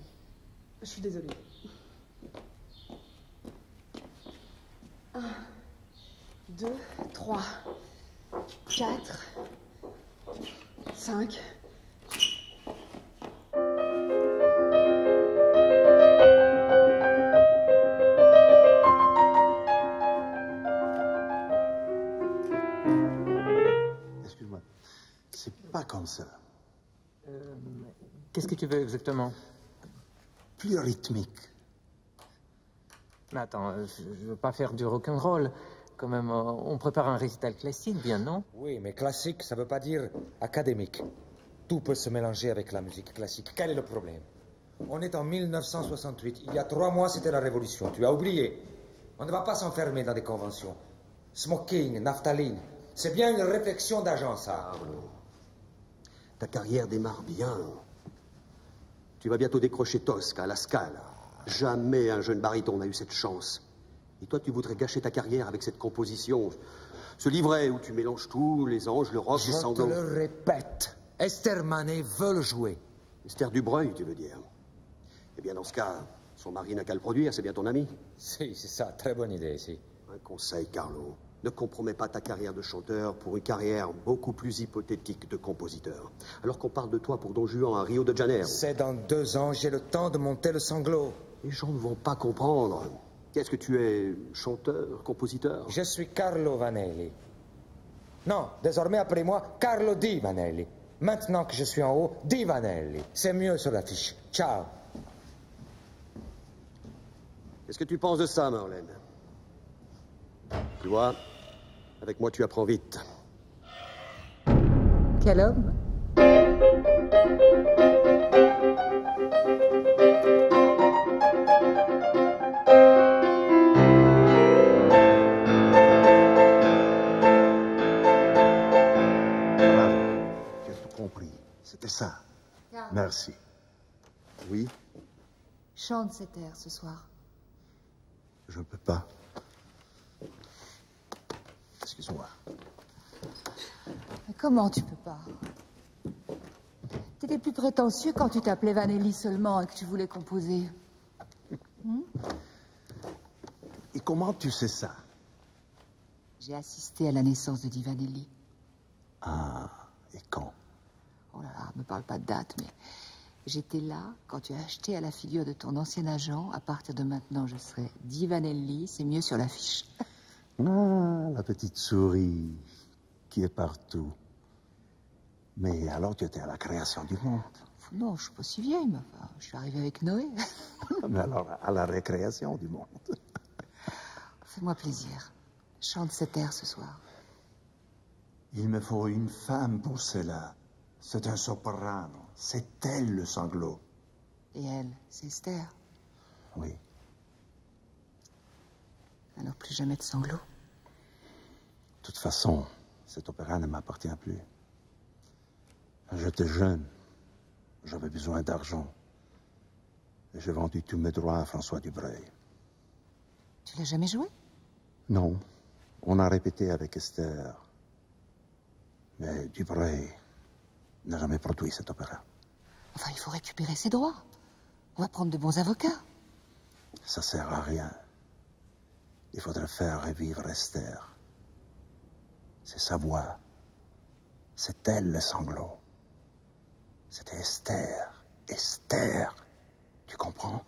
Je suis désolée. 1, 2, 3, 4, 5... Excuse-moi, c'est pas comme ça. Qu'est-ce que tu veux exactement? Plus rythmique. Mais attends, je veux pas faire du rock'n'roll. Quand même, on prépare un récital classique, bien, non? Oui, mais classique, ça veut pas dire académique. Tout peut se mélanger avec la musique classique. Quel est le problème? On est en 1968. Il y a 3 mois, c'était la Révolution. Tu as oublié. On ne va pas s'enfermer dans des conventions. Smoking, naphtaline. C'est bien une réflexion d'agent, ça. Ta carrière démarre bien. Tu vas bientôt décrocher Tosca à la Scala. Jamais un jeune baryton n'a eu cette chance. Et toi, tu voudrais gâcher ta carrière avec cette composition. Ce livret où tu mélanges tout, les anges, le rock, les sanglots. Je te le répète. Esther Manet veut le jouer. Esther Dubreuil, tu veux dire? Eh bien, dans ce cas, son mari n'a qu'à le produire, c'est bien ton ami? Si, c'est ça, très bonne idée, si. Un conseil, Carlo. Ne compromets pas ta carrière de chanteur pour une carrière beaucoup plus hypothétique de compositeur. Alors qu'on parle de toi pour Don Juan à Rio de Janeiro. C'est dans 2 ans, j'ai le temps de monter le sanglot. Les gens ne vont pas comprendre. Qu'est-ce que tu es? Chanteur, compositeur? Je suis Carlo Vanelli. Non, désormais, appelez-moi Carlo Di Vanelli. Maintenant que je suis en haut, Di Vanelli. C'est mieux sur l'affiche. Ciao. Qu'est-ce que tu penses de ça, Marlène? Tu vois, avec moi tu apprends vite. Quel homme? J'ai tout compris. C'était ça. Merci. Oui, Chante cet air ce soir. je ne peux pas. Excuse-moi. Mais comment tu peux pas? T'étais plus prétentieux quand tu t'appelais Vanelli seulement et que tu voulais composer. Et comment tu sais ça? J'ai assisté à la naissance de Di Vanelli. Ah, et quand? Oh là là, me parle pas de date, mais j'étais là quand tu as acheté à la figure de ton ancien agent. À partir de maintenant, je serai Di Vanelli, c'est mieux sur l'affiche. Ah, la petite souris qui est partout. Mais alors tu étais à la création du monde. Non, je suis pas si vieille, mais enfin, je suis arrivée avec Noé. Mais alors à la récréation du monde. Fais-moi plaisir. Chante cet air ce soir. Il me faut une femme pour cela. C'est un soprano. C'est elle le sanglot. Et elle, c'est Esther. Oui. Alors plus jamais de sanglots. De toute façon, cet opéra ne m'appartient plus. J'étais jeune. J'avais besoin d'argent. Et j'ai vendu tous mes droits à François Dubreuil. Tu l'as jamais joué? Non. On a répété avec Esther. Mais Dubreuil n'a jamais produit cet opéra. Enfin, il faut récupérer ses droits. On va prendre de bons avocats. Ça sert à rien. Il faudrait faire revivre Esther. C'est sa voix. C'est elle le sanglot. C'était Esther. Esther. Tu comprends?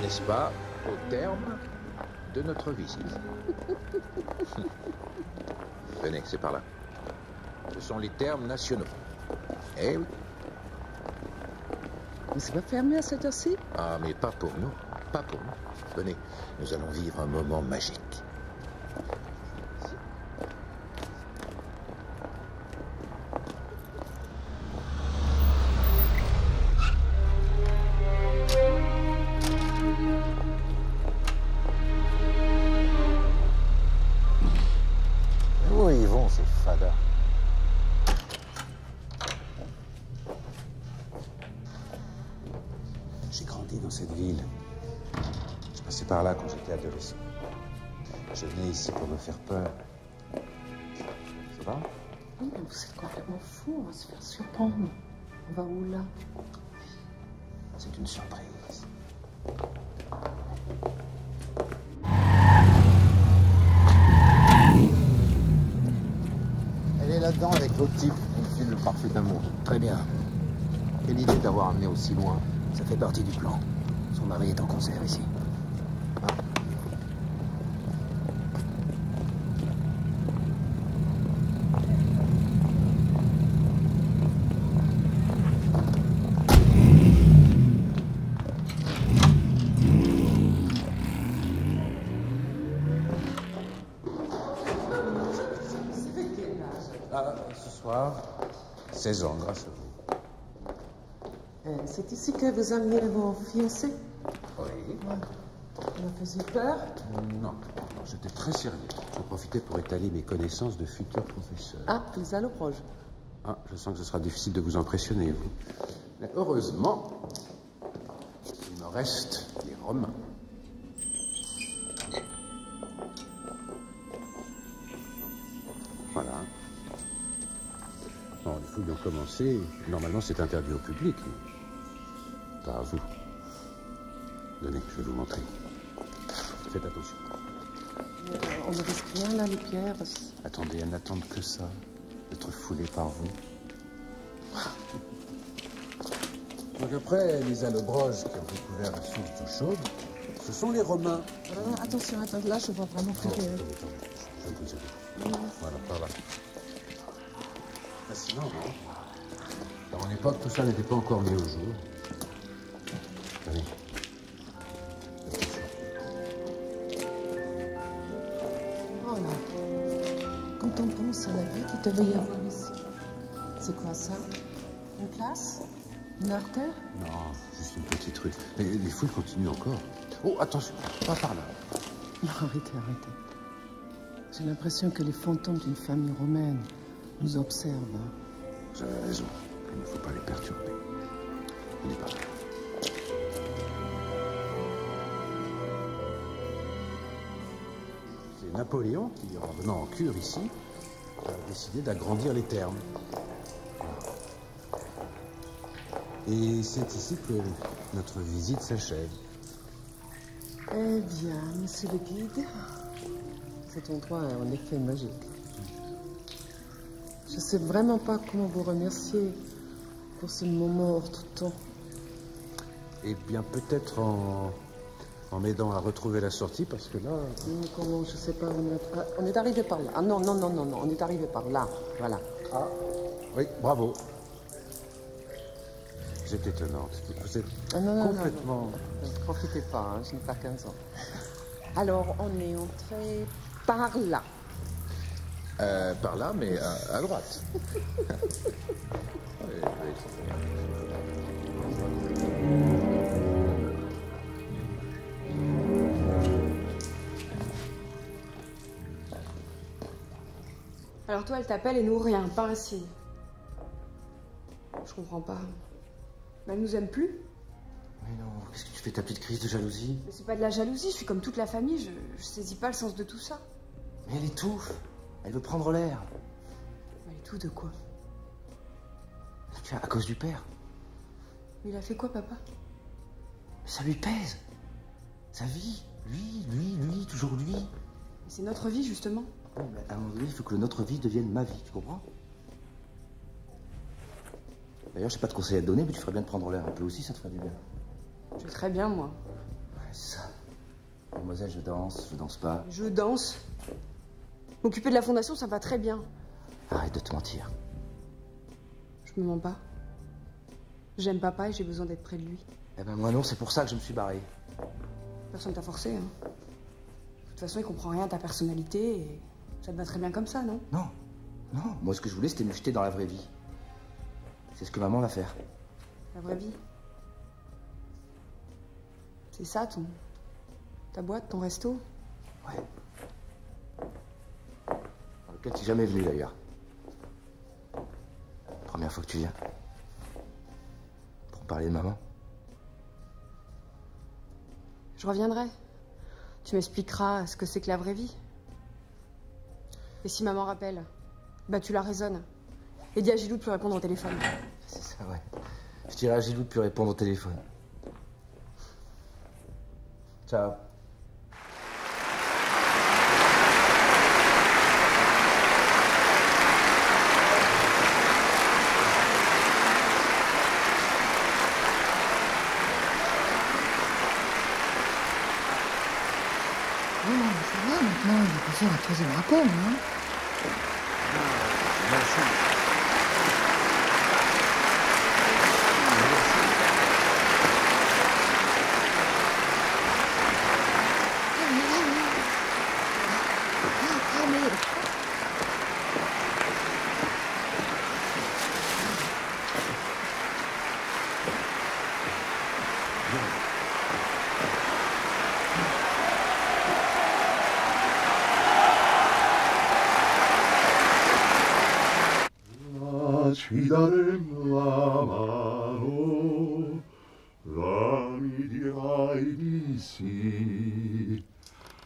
N'est-ce pas, au terme de notre visite? Venez, c'est par là. Ce sont les termes nationaux. Eh oui. Mais c'est pas fermé à cette heure-ci? Ah, mais pas pour nous. Pas pour nous. Venez, nous allons vivre un moment magique. Où ils vont, ces fadas? J'ai grandi dans cette ville. Je passais par là quand j'étais adolescent. Je venais ici pour me faire peur. Ça va? Oui, mais vous êtes complètement fou, on va se faire surprendre. On va où là? C'est une surprise. Elle est là-dedans avec l'autre type qui fait le parfait amour. Très bien. Quelle idée d'avoir amené aussi loin. Ça fait partie du plan. Son mari est en concert ici. Voilà, et ce soir, 16 ans grâce à vous. C'est ici que vous ameniez vos fiancés? Oui. Ça m'a fait peur. Non, j'étais très sérieux. Je profitais pour étaler mes connaissances de futurs professeurs. Ah, les alloproges. Ah, je sens que ce sera difficile de vous impressionner, vous. Mais heureusement, il me reste les Romains. Voilà. Bon, les fouilles ont commencé. Normalement, c'est interdit au public. Pas à vous. Donnez, je vais vous montrer. Faites attention. On ne risque rien là, les pierres. Attendez, elles n'attendent que ça. D'être foulées par vous. Donc après, les allobroges qui ont découvert la source d'eau chaude, ce sont les Romains. Attention, attends, là, je vois vraiment plus rien. Je vous ai. Voilà, par là. Fascinant, non? À mon époque, tout ça n'était pas encore mis au jour. Allez. Oh là. Quand on pense à la vie qu'il devait y avoir ici. C'est quoi ça? Une classe? Une artère? Non, juste une petite rue. Mais les fouilles continuent encore. Oh, attention, pas par là. Non, arrêtez. J'ai l'impression que les fantômes d'une famille romaine nous observent. Vous avez raison. Il ne faut pas les perturber. On n'est pas là. C'est Napoléon qui, en venant en cure ici, a décidé d'agrandir les thermes. Et c'est ici que notre visite s'achève. Eh bien, monsieur le guide, cet endroit est en effet magique. Je ne sais vraiment pas comment vous remercier pour ce moment hors tout temps. Eh bien, peut-être en m'aidant à retrouver la sortie, parce que là... Comment, je sais pas, on est arrivé par là. Ah non, on est arrivé par là, voilà. Ah, oui, bravo. Vous êtes étonnante. Vous êtes complètement... Non, ne profitez pas, hein, je n'ai pas 15 ans. Alors, on est entré par là. Par là, mais à droite. Alors toi, elle t'appelle et nous rien, pas un signe. Je comprends pas. Mais elle nous aime plus. Mais non, qu'est-ce que tu fais ta petite crise de jalousie? Mais c'est pas de la jalousie, je suis comme toute la famille, je saisis pas le sens de tout ça. Mais elle étouffe. Elle veut prendre l'air. Mais tout de quoi? Tiens, à cause du père. Mais il a fait quoi, papa? Ça lui pèse. Sa vie. Lui, toujours lui. Mais c'est notre vie, justement. Ouais, mais à un moment donné, il faut que notre vie devienne ma vie, tu comprends? D'ailleurs, je sais pas de conseils à te donner, mais tu ferais bien de prendre l'air un peu aussi, ça te ferait du bien. Je vais très bien, moi. Ouais, c'est ça. Mademoiselle, je danse pas. Je danse. M'occuper de la fondation, ça va très bien. Arrête de te mentir. Je me mens pas. J'aime papa et j'ai besoin d'être près de lui. Eh ben moi non, c'est pour ça que je me suis barré. Personne t'a forcé, hein. De toute façon, il comprend rien à ta personnalité et ça te va très bien comme ça, non? Non, moi ce que je voulais, c'était me jeter dans la vraie vie. C'est ce que maman va faire. La vraie vie. C'est ça, ta boîte, ton resto? Ouais. Dans lequel tu n'es jamais venu d'ailleurs. Première fois que tu viens. Pour parler de maman. Je reviendrai. Tu m'expliqueras ce que c'est que la vraie vie. Et si maman rappelle, bah tu la raisonnes. Et dis à Gilou de plus répondre au téléphone. C'est ça, ouais. Je dirais à Gilou de plus répondre au téléphone. Ciao. Ça va, maintenant, il est pas sûr à troisième rapport, hein. ci daremmo la mano, la mi dirai di sì.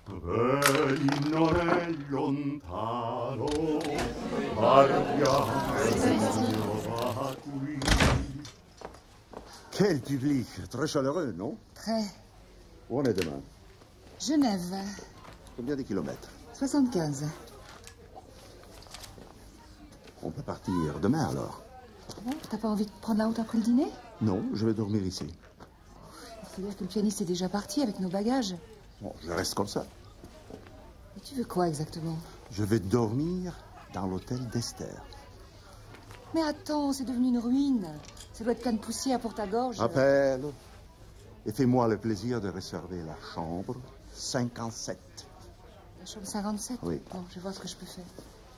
Vedi non è lontano, partiamo da qui. Quel public, très chaleureux, non? Très. Où on est demain? Genève, Combien de kilomètres? 75. On peut partir demain alors? Bon, t'as pas envie de prendre la route après le dîner? Non, je vais dormir ici. Il faut dire que le pianiste est déjà parti avec nos bagages. Bon, je reste comme ça. Mais tu veux quoi exactement? Je vais dormir dans l'hôtel d'Esther. Mais attends, c'est devenu une ruine. Ça doit être plein de poussière pour ta gorge. Appelle et fais-moi le plaisir de réserver la chambre 57. La chambre 57? Oui. Bon, je vais voir ce que je peux faire.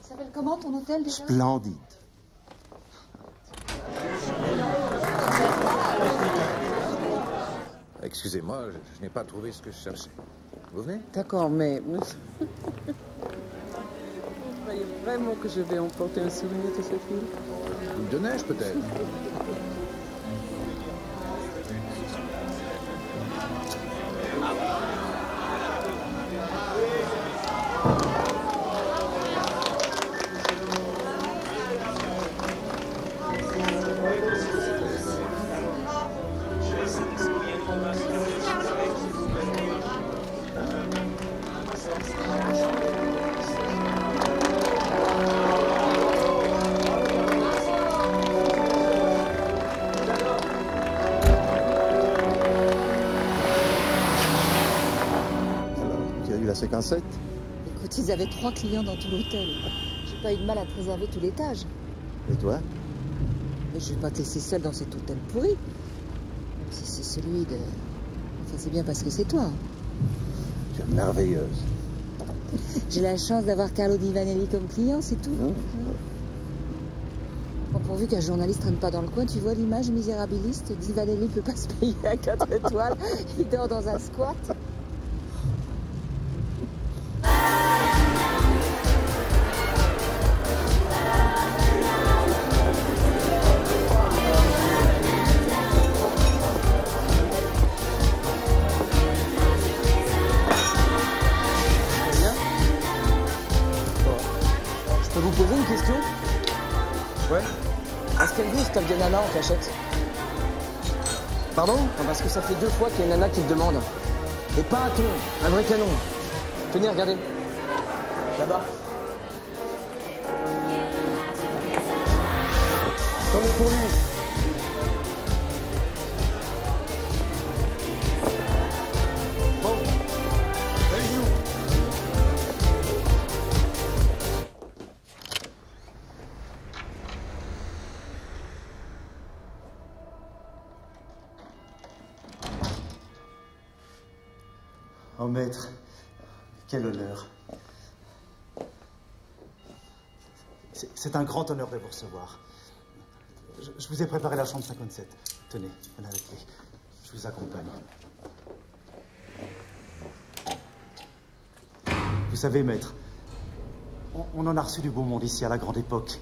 Ça s'appelle comment ton hôtel déjà? Splendide. Excusez-moi, je n'ai pas trouvé ce que je cherchais. Vous venez? D'accord, mais... Vous croyez vraiment que je vais emporter un souvenir de cette ville? Boule de neige, peut-être. La 57? Écoute, ils avaient 3 clients dans tout l'hôtel. J'ai pas eu de mal à te réserver tout l'étage. Et toi? Mais je vais pas te laisser seule dans cet hôtel pourri. Même si c'est celui de... Enfin, c'est bien parce que c'est toi. Tu es merveilleuse. J'ai la chance d'avoir Carlo Di Vanelli comme client, c'est tout. Bon, pourvu qu'un journaliste traîne pas dans le coin, tu vois l'image misérabiliste. Di Vanelli peut pas se payer à 4 étoiles. Il dort dans un squat. Je peux vous poser une question? Ouais. Est-ce qu'elle veut cette vieille nana en cachette? Pardon? Non, parce que ça fait 2 fois qu'il y a une nana qui te demande. Et pas un ton, un vrai canon. Tenez, regardez. Là-bas. Tant mieux pour lui. Bon. Allez-y. Oh maître, quel honneur. C'est un grand honneur de vous recevoir. Je vous ai préparé la chambre 57. Tenez, voilà la clé. Je vous accompagne. Vous savez, maître, on en a reçu du beau monde ici à la grande époque.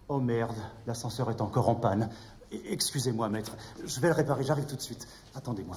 Oh merde, l'ascenseur est encore en panne. Excusez-moi, maître. Je vais le réparer, j'arrive tout de suite. Attendez-moi.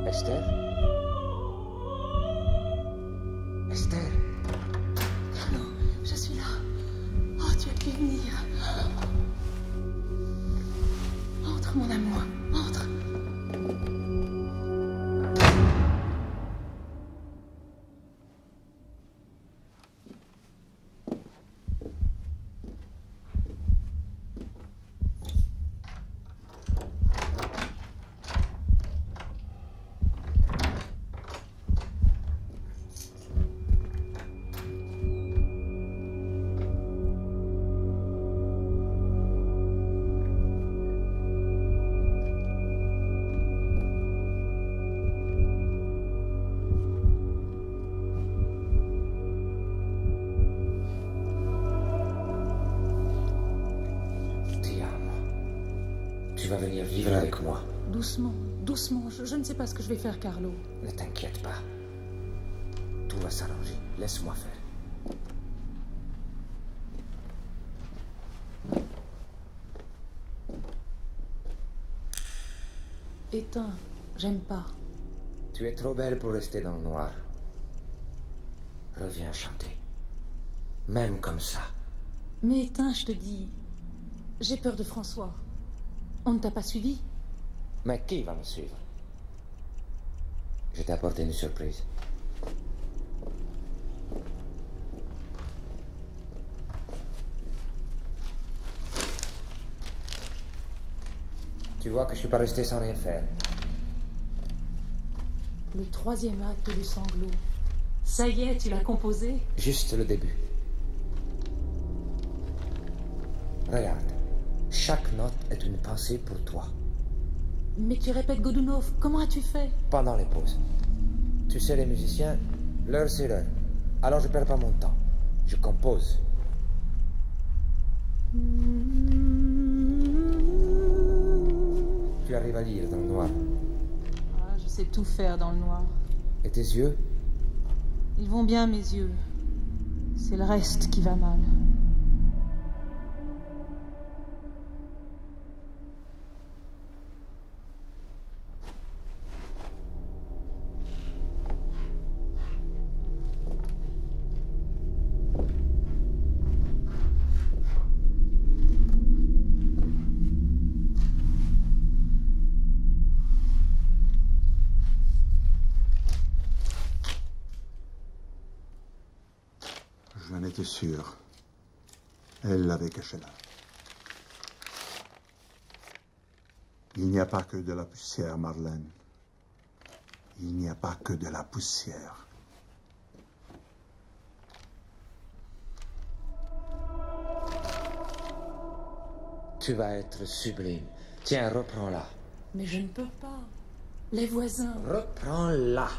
Esther? Esther? Carlo, je suis là. Oh, tu as pu venir. Entre, mon amour, entre. Tu vas venir vivre avec moi. Doucement, doucement. Je ne sais pas ce que je vais faire, Carlo. Ne t'inquiète pas. Tout va s'arranger. Laisse-moi faire. Éteins. J'aime pas. Tu es trop belle pour rester dans le noir. Reviens chanter. Même comme ça. Mais éteins, je te dis. J'ai peur de François. On ne t'a pas suivi? Mais qui va me suivre? Je t'ai apporté une surprise. Tu vois que je suis pas resté sans rien faire. Le troisième acte du sanglot. Ça y est, tu l'as composé? Juste le début. Regarde. Chaque note est une pensée pour toi. Mais tu répètes Godunov. Comment as-tu fait? Pendant les pauses. Tu sais, les musiciens, l'heure c'est l'heure. Alors je perds pas mon temps. Je compose. Tu arrives à lire dans le noir. Ah, je sais tout faire dans le noir. Et tes yeux? Ils vont bien, mes yeux. C'est le reste qui va mal. J'en étais sûr. Elle l'avait caché là. Il n'y a pas que de la poussière, Marlène. Il n'y a pas que de la poussière. Tu vas être sublime. Tiens, reprends-la. Mais je ne peux pas. Les voisins. Reprends-la.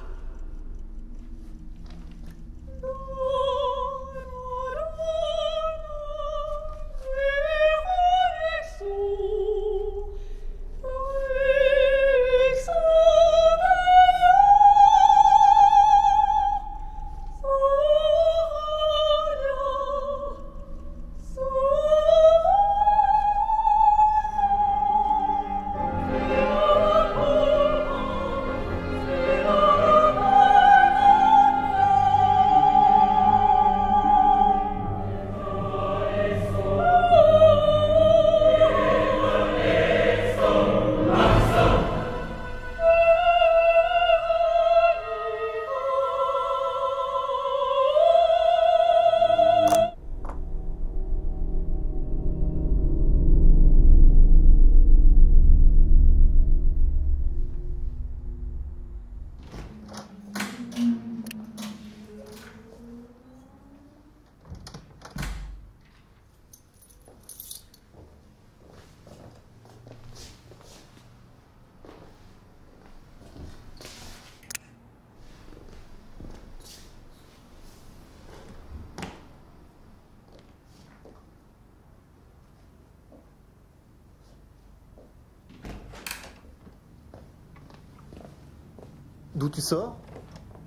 D'où tu sors?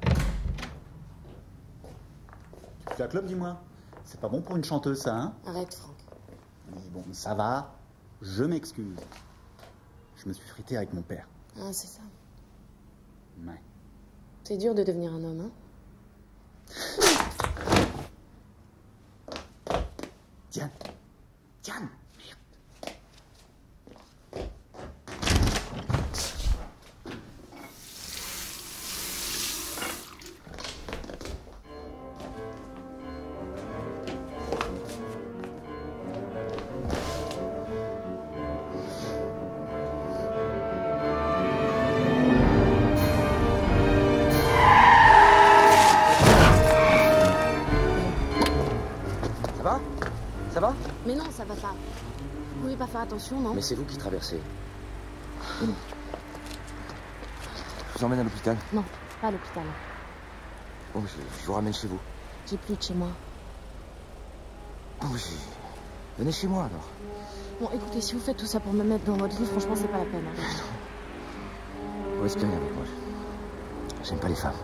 Tu fais la clope, dis-moi. C'est pas bon pour une chanteuse, ça, hein? Arrête, Franck. Oui, bon, ça va. Je m'excuse. Je me suis frité avec mon père. Ah, c'est ça. Ouais. C'est dur de devenir un homme, hein? Diane. Diane. Ça va? Mais non, ça va pas. Vous pouvez pas faire attention, non? Mais c'est vous qui traversez. Je vous emmène à l'hôpital. Non, pas à l'hôpital. Bon, je vous ramène chez vous. J'ai plus de chez moi. Bon, venez chez moi alors. Bon, écoutez, si vous faites tout ça pour me mettre dans votre lit, franchement, c'est pas la peine. Hein. Vous respirez avec moi. J'aime pas les femmes.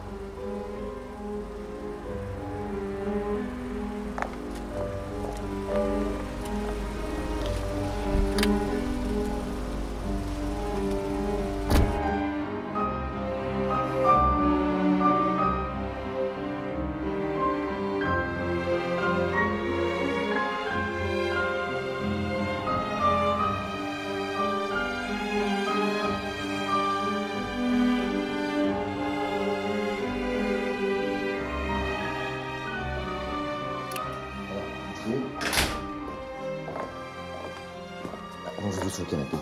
Allongez-vous sur le canapé.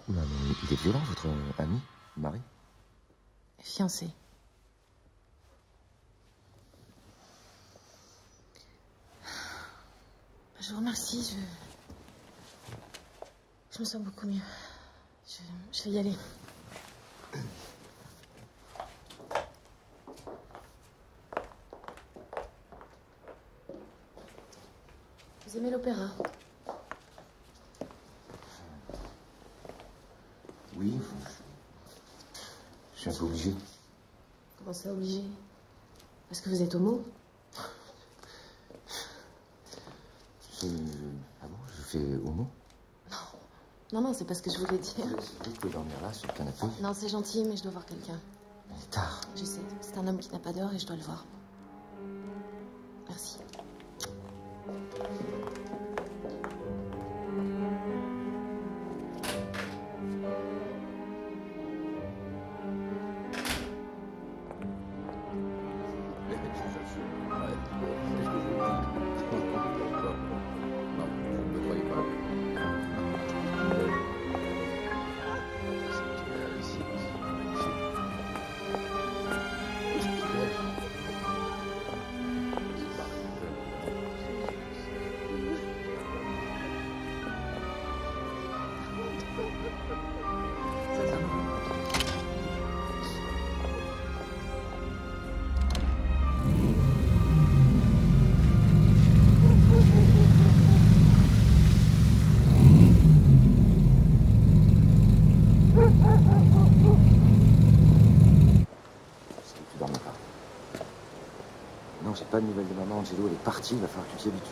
Mais il est violent, votre ami, mari? Fiancé. Je vous remercie, je me sens beaucoup mieux. Je vais y aller. Vous aimez l'opéra? Oui, je suis un peu obligé. Comment ça, obligé? Parce que vous êtes homo? Ah bon, je fais homo? Non, c'est pas ce que je voulais dire. Vous pouvez dormir là, sur le canapé. Non, c'est gentil, mais je dois voir quelqu'un. Il est tard. Je sais, c'est un homme qui n'a pas d'heure et je dois le voir. Merci. Non, j'ai pas de nouvelles de maman. Angelo, elle est partie, il va falloir que tu t'y habitues.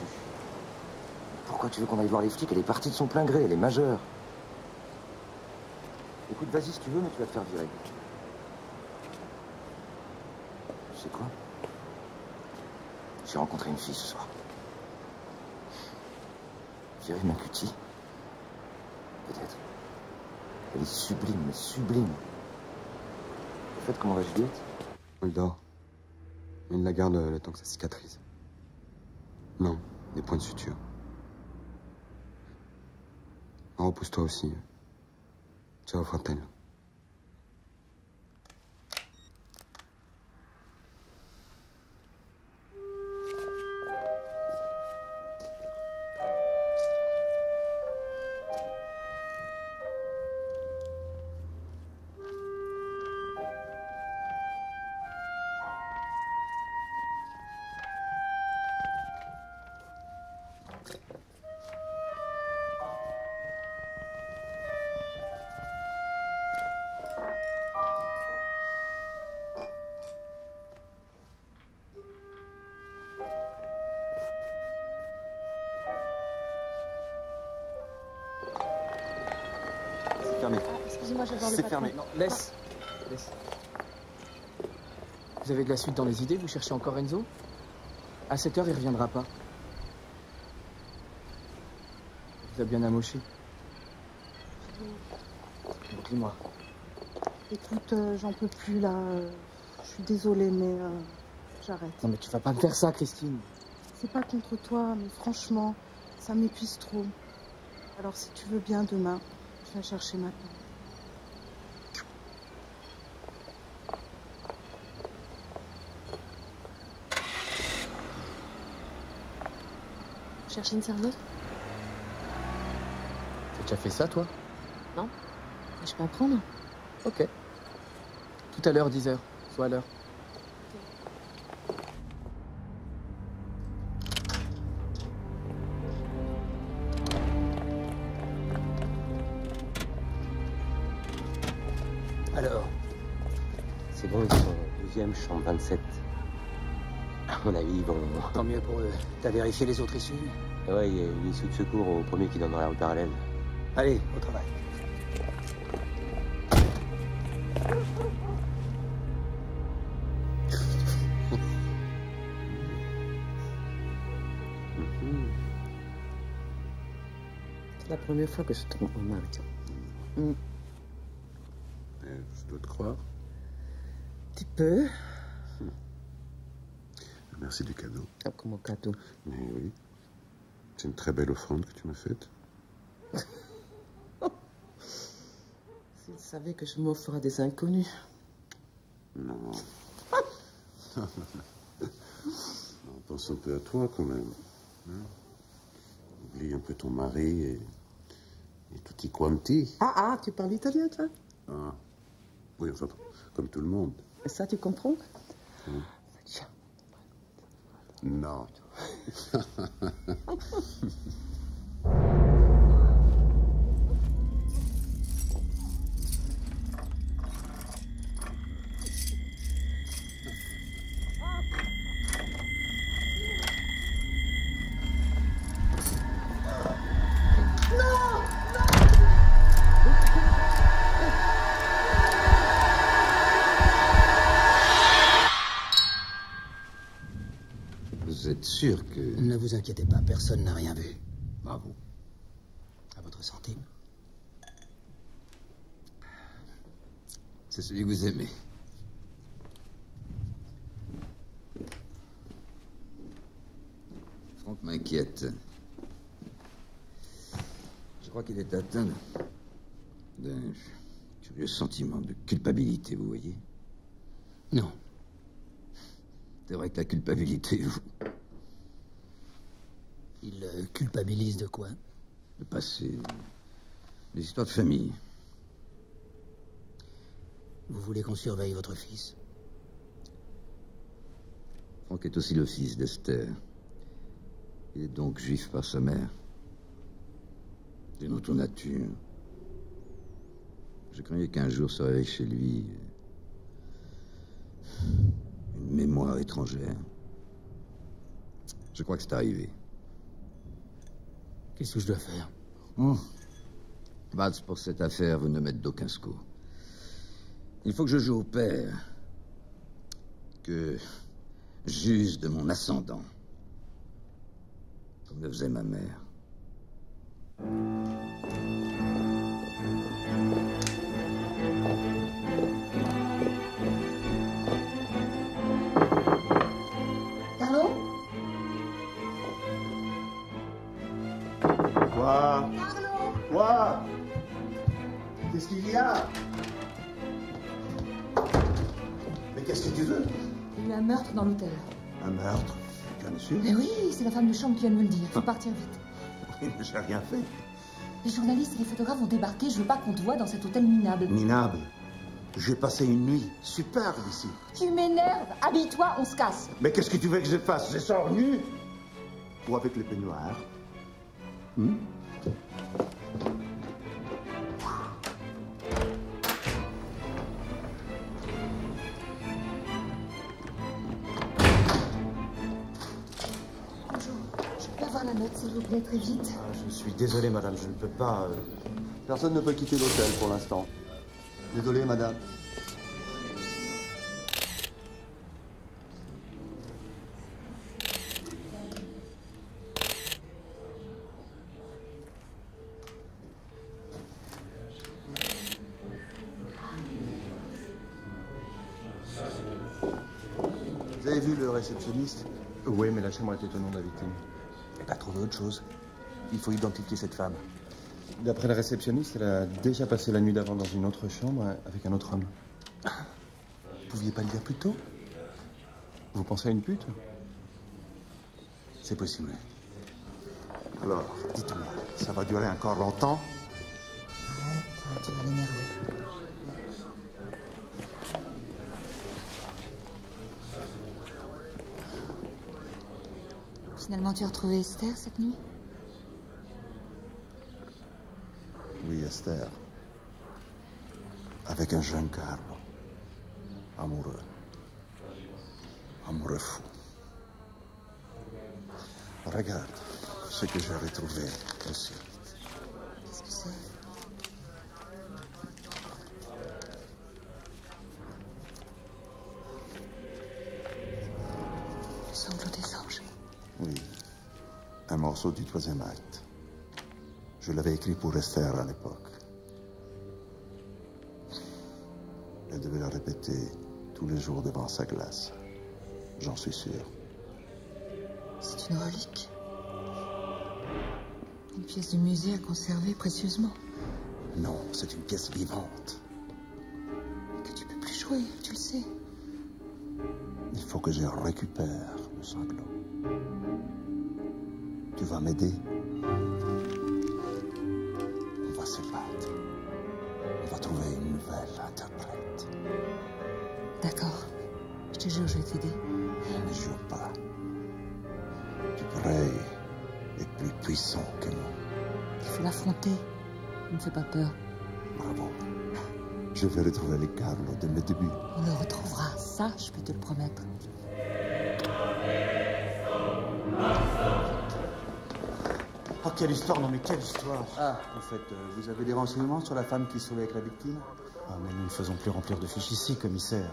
Pourquoi tu veux qu'on aille voir les flics? Elle est partie de son plein gré, elle est majeure. Écoute, vas-y si tu veux, mais tu vas te faire virer. Tu sais quoi? J'ai rencontré une fille ce soir. Virée Macuti. Peut-être. Elle est sublime, mais sublime. En fait, comment va Juliette? Elle dort. Il la garde le temps que ça cicatrise. Non, des points de suture. Repousse-toi aussi. Ciao, fratello. Excusez-moi, je vais voir le C'est patron. fermé. Non, laisse. Laisse. Vous avez de la suite dans les idées? Vous cherchez encore Enzo? À 7 heures, il reviendra pas. Il vous a bien amoché. Dis-moi. Écoute, j'en peux plus là. Je suis désolée, mais j'arrête. Non mais tu vas pas me faire ça, Christine. C'est pas contre toi, mais franchement, ça m'épuise trop. Alors si tu veux bien, demain, je viens chercher maintenant. Chercher une serveuse? T'as déjà fait ça, toi? Non. Je peux apprendre? Ok. Tout à l'heure, 10h. Sois à l'heure. Alors, c'est bon, ils sont 12e, chambre 27. À mon avis, ils vont... Tant mieux pour eux. T'as vérifié les autres issues? Ouais, il y a une issue de secours au premier qui donne dans la rue parallèle. Allez, au travail. C'est la première fois que je trompe mon mari. Je dois te croire. Tu peux? Merci du cadeau. Ah, comment cadeau? Mais oui. C'est une très belle offrande que tu m'as faite. S'il savait que je m'offre à des inconnus. Non. Non, pense un peu à toi quand même. Hein? Oublie un peu ton mari et tutti quanti. Ah, tu parles italien, toi? Ah. Oui, enfin, comme tout le monde. Et ça, tu comprends? Non. Vous êtes sûr que... Ne vous inquiétez pas, personne n'a rien vu. Bravo. À votre santé. C'est celui que vous aimez. Franck m'inquiète. Je crois qu'il est atteint d'un curieux sentiment de culpabilité, vous voyez? Non. C'est vrai que la culpabilité, vous... Il culpabilise de quoi? Le passé, les histoires de famille. Vous voulez qu'on surveille votre fils? Franck est aussi le fils d'Esther. Il est donc juif par sa mère. D'une autre nature. Je craignais qu'un jour se réveille chez lui une mémoire étrangère. Je crois que c'est arrivé. Qu'est-ce que je dois faire? Vaz, pour cette affaire, vous ne m'êtes d'aucun secours. Il faut que je joue au père, que j'use de mon ascendant, comme le faisait ma mère. Carlo? Quoi? Quoi? Qu'est-ce qu'il y a? Mais qu'est-ce que tu veux? Il y a eu un meurtre dans l'hôtel. Un meurtre? J'en es sûr? Mais oui, c'est la femme de chambre qui vient de me le dire. Faut partir vite. Oui, mais j'ai rien fait. Les journalistes et les photographes vont débarquer. Je veux pas qu'on te voie dans cet hôtel minable. Minable. J'ai passé une nuit superbe ici. Tu m'énerves. Habille-toi, on se casse. Mais qu'est-ce que tu veux que je fasse? Je sors nu? Ou avec le peignoir? Bonjour. Je peux avoir la note, s'il vous plaît, très vite. Je suis désolé, madame, je ne peux pas... Personne ne peut quitter l'hôtel pour l'instant. Désolé, madame. Vous avez vu le réceptionniste? Oui, mais la chambre était au nom de la victime. Il n'a pas trouvé autre chose. Il faut identifier cette femme. D'après le réceptionniste, elle a déjà passé la nuit d'avant dans une autre chambre avec un autre homme. Vous pouviez pas le dire plus tôt? Vous pensez à une pute? C'est possible. Alors, Dites-moi, ça va durer encore longtemps? Arrête, tu vas l'énerver. Finalement, tu as retrouvé Esther cette nuit? Oui, Esther. Avec un jeune Carlo. Amoureux. Amoureux fou. Regarde ce que j'ai retrouvé aussi. Qu'est-ce que c'est? Le sanglot des anges. Oui. Un morceau du 3e acte. Je l'avais écrit pour Esther à l'époque. Elle devait la répéter tous les jours devant sa glace. J'en suis sûr. C'est une relique. Une pièce du musée à conserver précieusement. Non, c'est une pièce vivante. Que tu peux plus jouer, tu le sais. Il faut que je récupère le sanglot. Tu vas m'aider? On va se battre. On va trouver une nouvelle interprète. D'accord. Je te jure, je vais t'aider. Ne jure pas. Dubreuil est plus puissant que nous. Il faut l'affronter. Ne me fais pas peur. Bravo. Je vais retrouver les Carlo de mes débuts. On le retrouvera, ça, je peux te le promettre. Oh, quelle histoire, non mais quelle histoire. Ah, en fait, vous avez des renseignements sur la femme qui se trouvait avec la victime? Ah, mais nous ne faisons plus remplir de fiches ici, commissaire.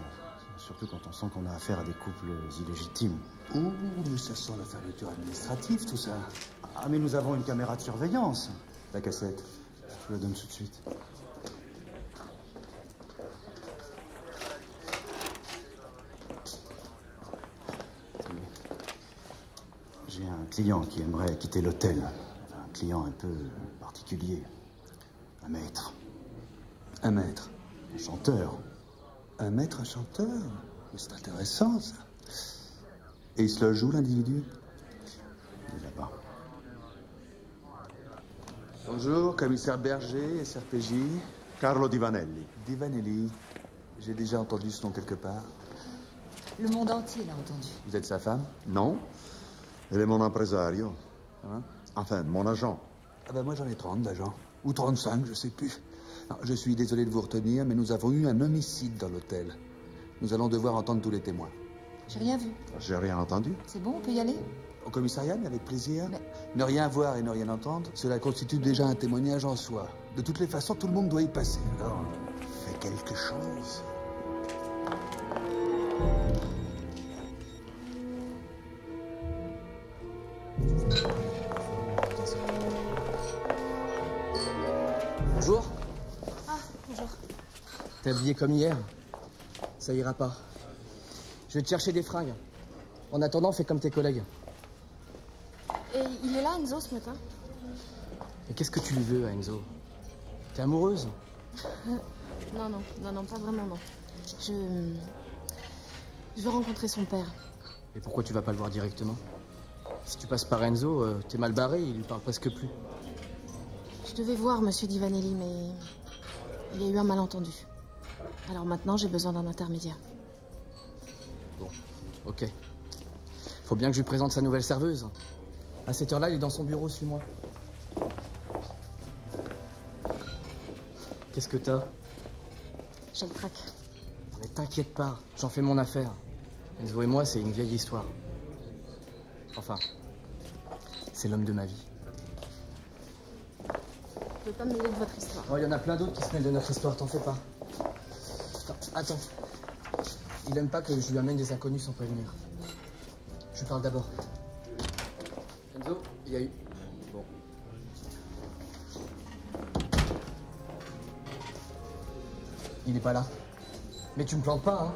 Surtout quand on sent qu'on a affaire à des couples illégitimes. Ouh, mais ça sent la fermeture administrative, tout ça. Ah, mais nous avons une caméra de surveillance. La cassette. Je la donne tout de suite. J'ai un client qui aimerait quitter l'hôtel. Un client un peu particulier. Un maître. Un maître? Un chanteur. Un maître, un chanteur? Mais c'est intéressant, ça. Et il se le joue, l'individu? Il est là-bas. Bonjour, commissaire Berger, SRPJ. Carlo Divanelli. Divanelli. J'ai déjà entendu ce nom quelque part. Le monde entier l'a entendu. Vous êtes sa femme? Non. Elle est mon impresario. Hein? Enfin, mon agent. Ah ben moi j'en ai 30 d'agents. Ou 35, je sais plus. Non, je suis désolé de vous retenir, mais nous avons eu un homicide dans l'hôtel. Nous allons devoir entendre tous les témoins. J'ai rien vu. J'ai rien entendu. C'est bon, on peut y aller? Au commissariat, mais avec plaisir. Mais... Ne rien voir et ne rien entendre, cela constitue déjà un témoignage en soi. De toutes les façons, tout le monde doit y passer. Alors, fais quelque chose. Bonjour. Ah, bonjour. T'es habillé comme hier? Ça ira pas. Je vais te chercher des fringues. En attendant, fais comme tes collègues. Et il est là, Enzo, ce matin? Mais qu'est-ce que tu lui veux à Enzo? T'es amoureuse? Non, pas vraiment, non. Je veux rencontrer son père. Et pourquoi tu vas pas le voir directement? Si tu passes par Enzo, t'es mal barré, il lui parle presque plus. Je devais voir Monsieur Divanelli, mais il y a eu un malentendu. Alors maintenant, j'ai besoin d'un intermédiaire. Bon, ok. Faut bien que je lui présente sa nouvelle serveuse. À cette heure-là, il est dans son bureau, suis-moi. Qu'est-ce que t'as? J'ai le trac. Mais t'inquiète pas, j'en fais mon affaire. Enzo et moi, c'est une vieille histoire. Enfin, c'est l'homme de ma vie. Vous pouvez pas me mêler de votre histoire. Oh, il y en a plein d'autres qui se mêlent de notre histoire, t'en fais pas. Attends. Il aime pas que je lui amène des inconnus sans prévenir. Je parle d'abord. Enzo, il y a eu... Bon. Il est pas là. Mais tu me plantes pas, hein?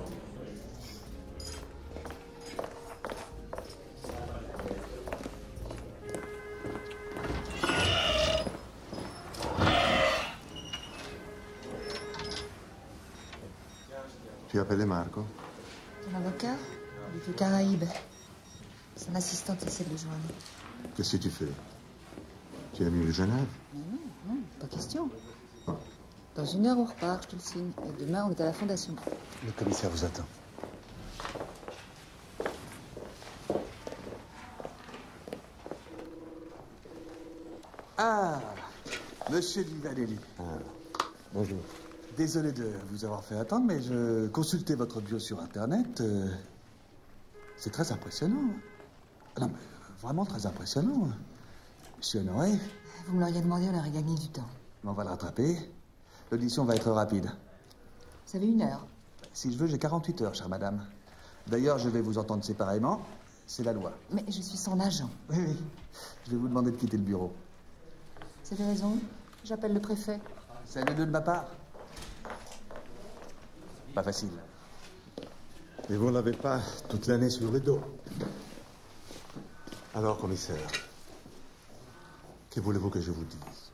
Tu as appelé Marco? Ton avocat? Il est aux Caraïbes. Son assistante essaie de le joindre. Qu'est-ce que tu fais? Tu es venu de Genève? Non, pas question. Dans 1 heure, on repart, je te le signe. Et demain, on est à la fondation. Le commissaire vous attend. Ah, monsieur Livanelli. Bonjour. Désolé de vous avoir fait attendre, mais je consultais votre bio sur Internet. C'est très impressionnant. Non, mais vraiment très impressionnant. Monsieur Honoré. Vous me l'auriez demandé, on aurait gagné du temps. On va le rattraper. L'audition va être rapide. Vous avez 1 heure. Si je veux, j'ai 48 heures, chère madame. D'ailleurs, je vais vous entendre séparément. C'est la loi. Mais je suis son agent. Oui. Je vais vous demander de quitter le bureau. Vous avez raison. J'appelle le préfet. C'est le 2 de ma part. Pas facile. Et vous ne l'avez pas toute l'année sur le dos. Alors, commissaire, que voulez-vous que je vous dise?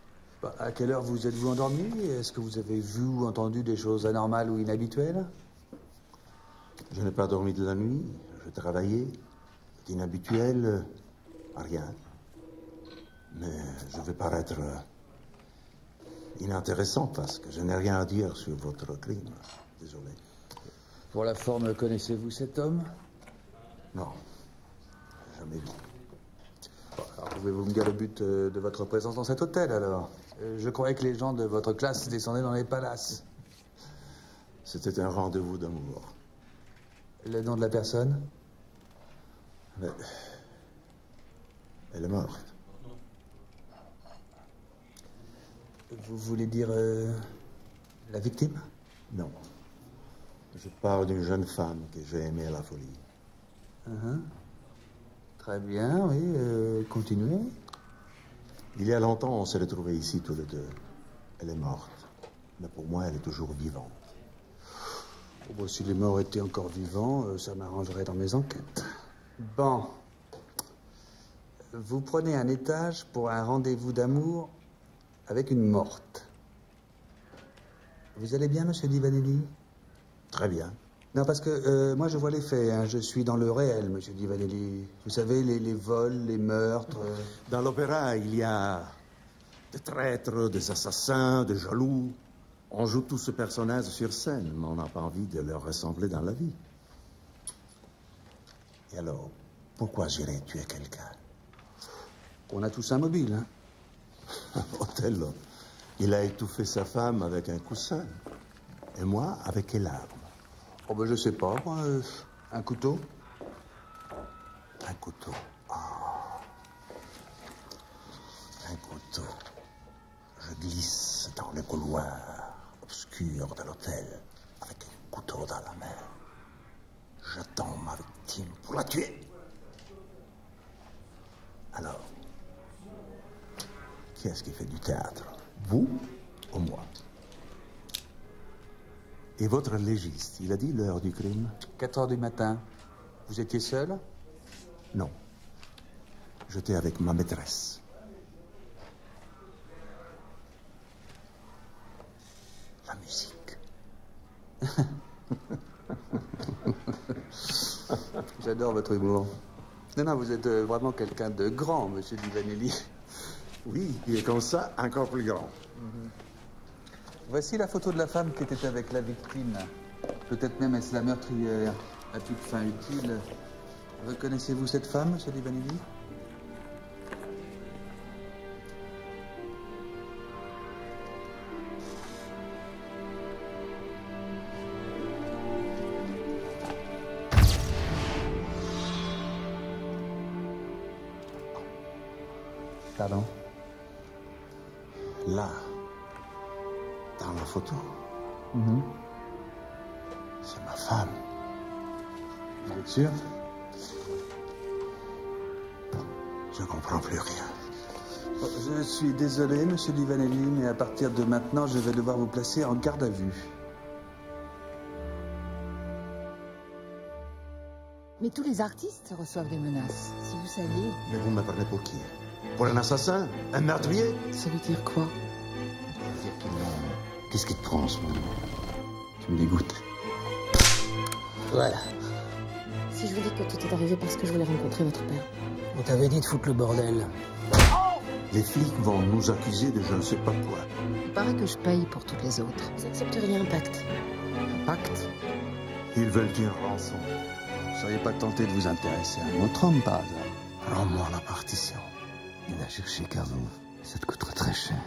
À quelle heure vous êtes-vous endormi? Est-ce que vous avez vu ou entendu des choses anormales ou inhabituelles? Je n'ai pas dormi de la nuit. Je travaillais. D'inhabituel, rien. Mais je vais paraître inintéressant parce que je n'ai rien à dire sur votre crime. Désolé. Pour la forme, connaissez-vous cet homme? Non. Jamais vu. Alors, pouvez-vous me dire le but de votre présence dans cet hôtel, alors? Je croyais que les gens de votre classe descendaient dans les palaces. C'était un rendez-vous d'amour. Le nom de la personne? Mais... elle est morte. Vous voulez dire la victime? Non. Je parle d'une jeune femme que j'ai aimée à la folie. Très bien, oui. Continuez. Il y a longtemps, on s'est retrouvés ici tous les deux. Elle est morte. Mais pour moi, elle est toujours vivante. Oh, bon, si les morts étaient encore vivants, ça m'arrangerait dans mes enquêtes. Bon. Vous prenez un étage pour un rendez-vous d'amour avec une morte. Vous allez bien, monsieur Livanelli? Très bien. Non, parce que moi, je vois les faits. Hein. Je suis dans le réel, monsieur Livanelli. Vous savez, les vols, les meurtres... Dans l'opéra, il y a des traîtres, des assassins, des jaloux. On joue tous ces personnages sur scène, mais on n'a pas envie de leur ressembler dans la vie. Et alors, pourquoi j'irais tuer quelqu'un? On a tous un mobile, hein. Othello, il a étouffé sa femme avec un coussin. Et moi, avec quelle arme? Oh, ben, je sais pas, moi, un couteau. Un couteau. Ah. Un couteau. Je glisse dans le couloir obscur de l'hôtel avec un couteau dans la main. J'attends ma victime pour la tuer. Alors, qui est-ce qui fait du théâtre? Vous ou moi? Et votre légiste, il a dit l'heure du crime? 4 heures du matin. Vous étiez seul? Non. J'étais avec ma maîtresse. La musique. J'adore votre humour. Non, vous êtes vraiment quelqu'un de grand, monsieur Livanelli. Oui, il est comme ça, encore plus grand. Voici la photo de la femme qui était avec la victime. Peut-être même est-ce la meurtrière. À toute fin utile. Reconnaissez-vous cette femme, monsieur Livanelli? Pardon? Là, dans la photo, femme. Vous êtes sûr? Je comprends plus rien. Je suis désolé, monsieur Livanelli, mais à partir de maintenant, je vais devoir vous placer en garde à vue. Mais tous les artistes reçoivent des menaces, si vous saviez. Mais vous me prenez pour qui? Pour un assassin? Un meurtrier? Ça veut dire quoi? Ça veut dire qu'il m'en... Qu'est-ce qui te prend en ce moment? Tu me dégoûtes. Voilà. Si je vous dis que tout est arrivé parce que je voulais rencontrer votre père. On t'avait dit de foutre le bordel. Les flics vont nous accuser de je ne sais pas quoi. Il paraît que je paye pour toutes les autres. Vous accepteriez un pacte? Un pacte? Ils veulent une rançon. Vous ne seriez pas tenté de vous intéresser à un autre homme, par hasard? Rends-moi la partition. Il a cherché Carlo. Ça te coûtera très cher.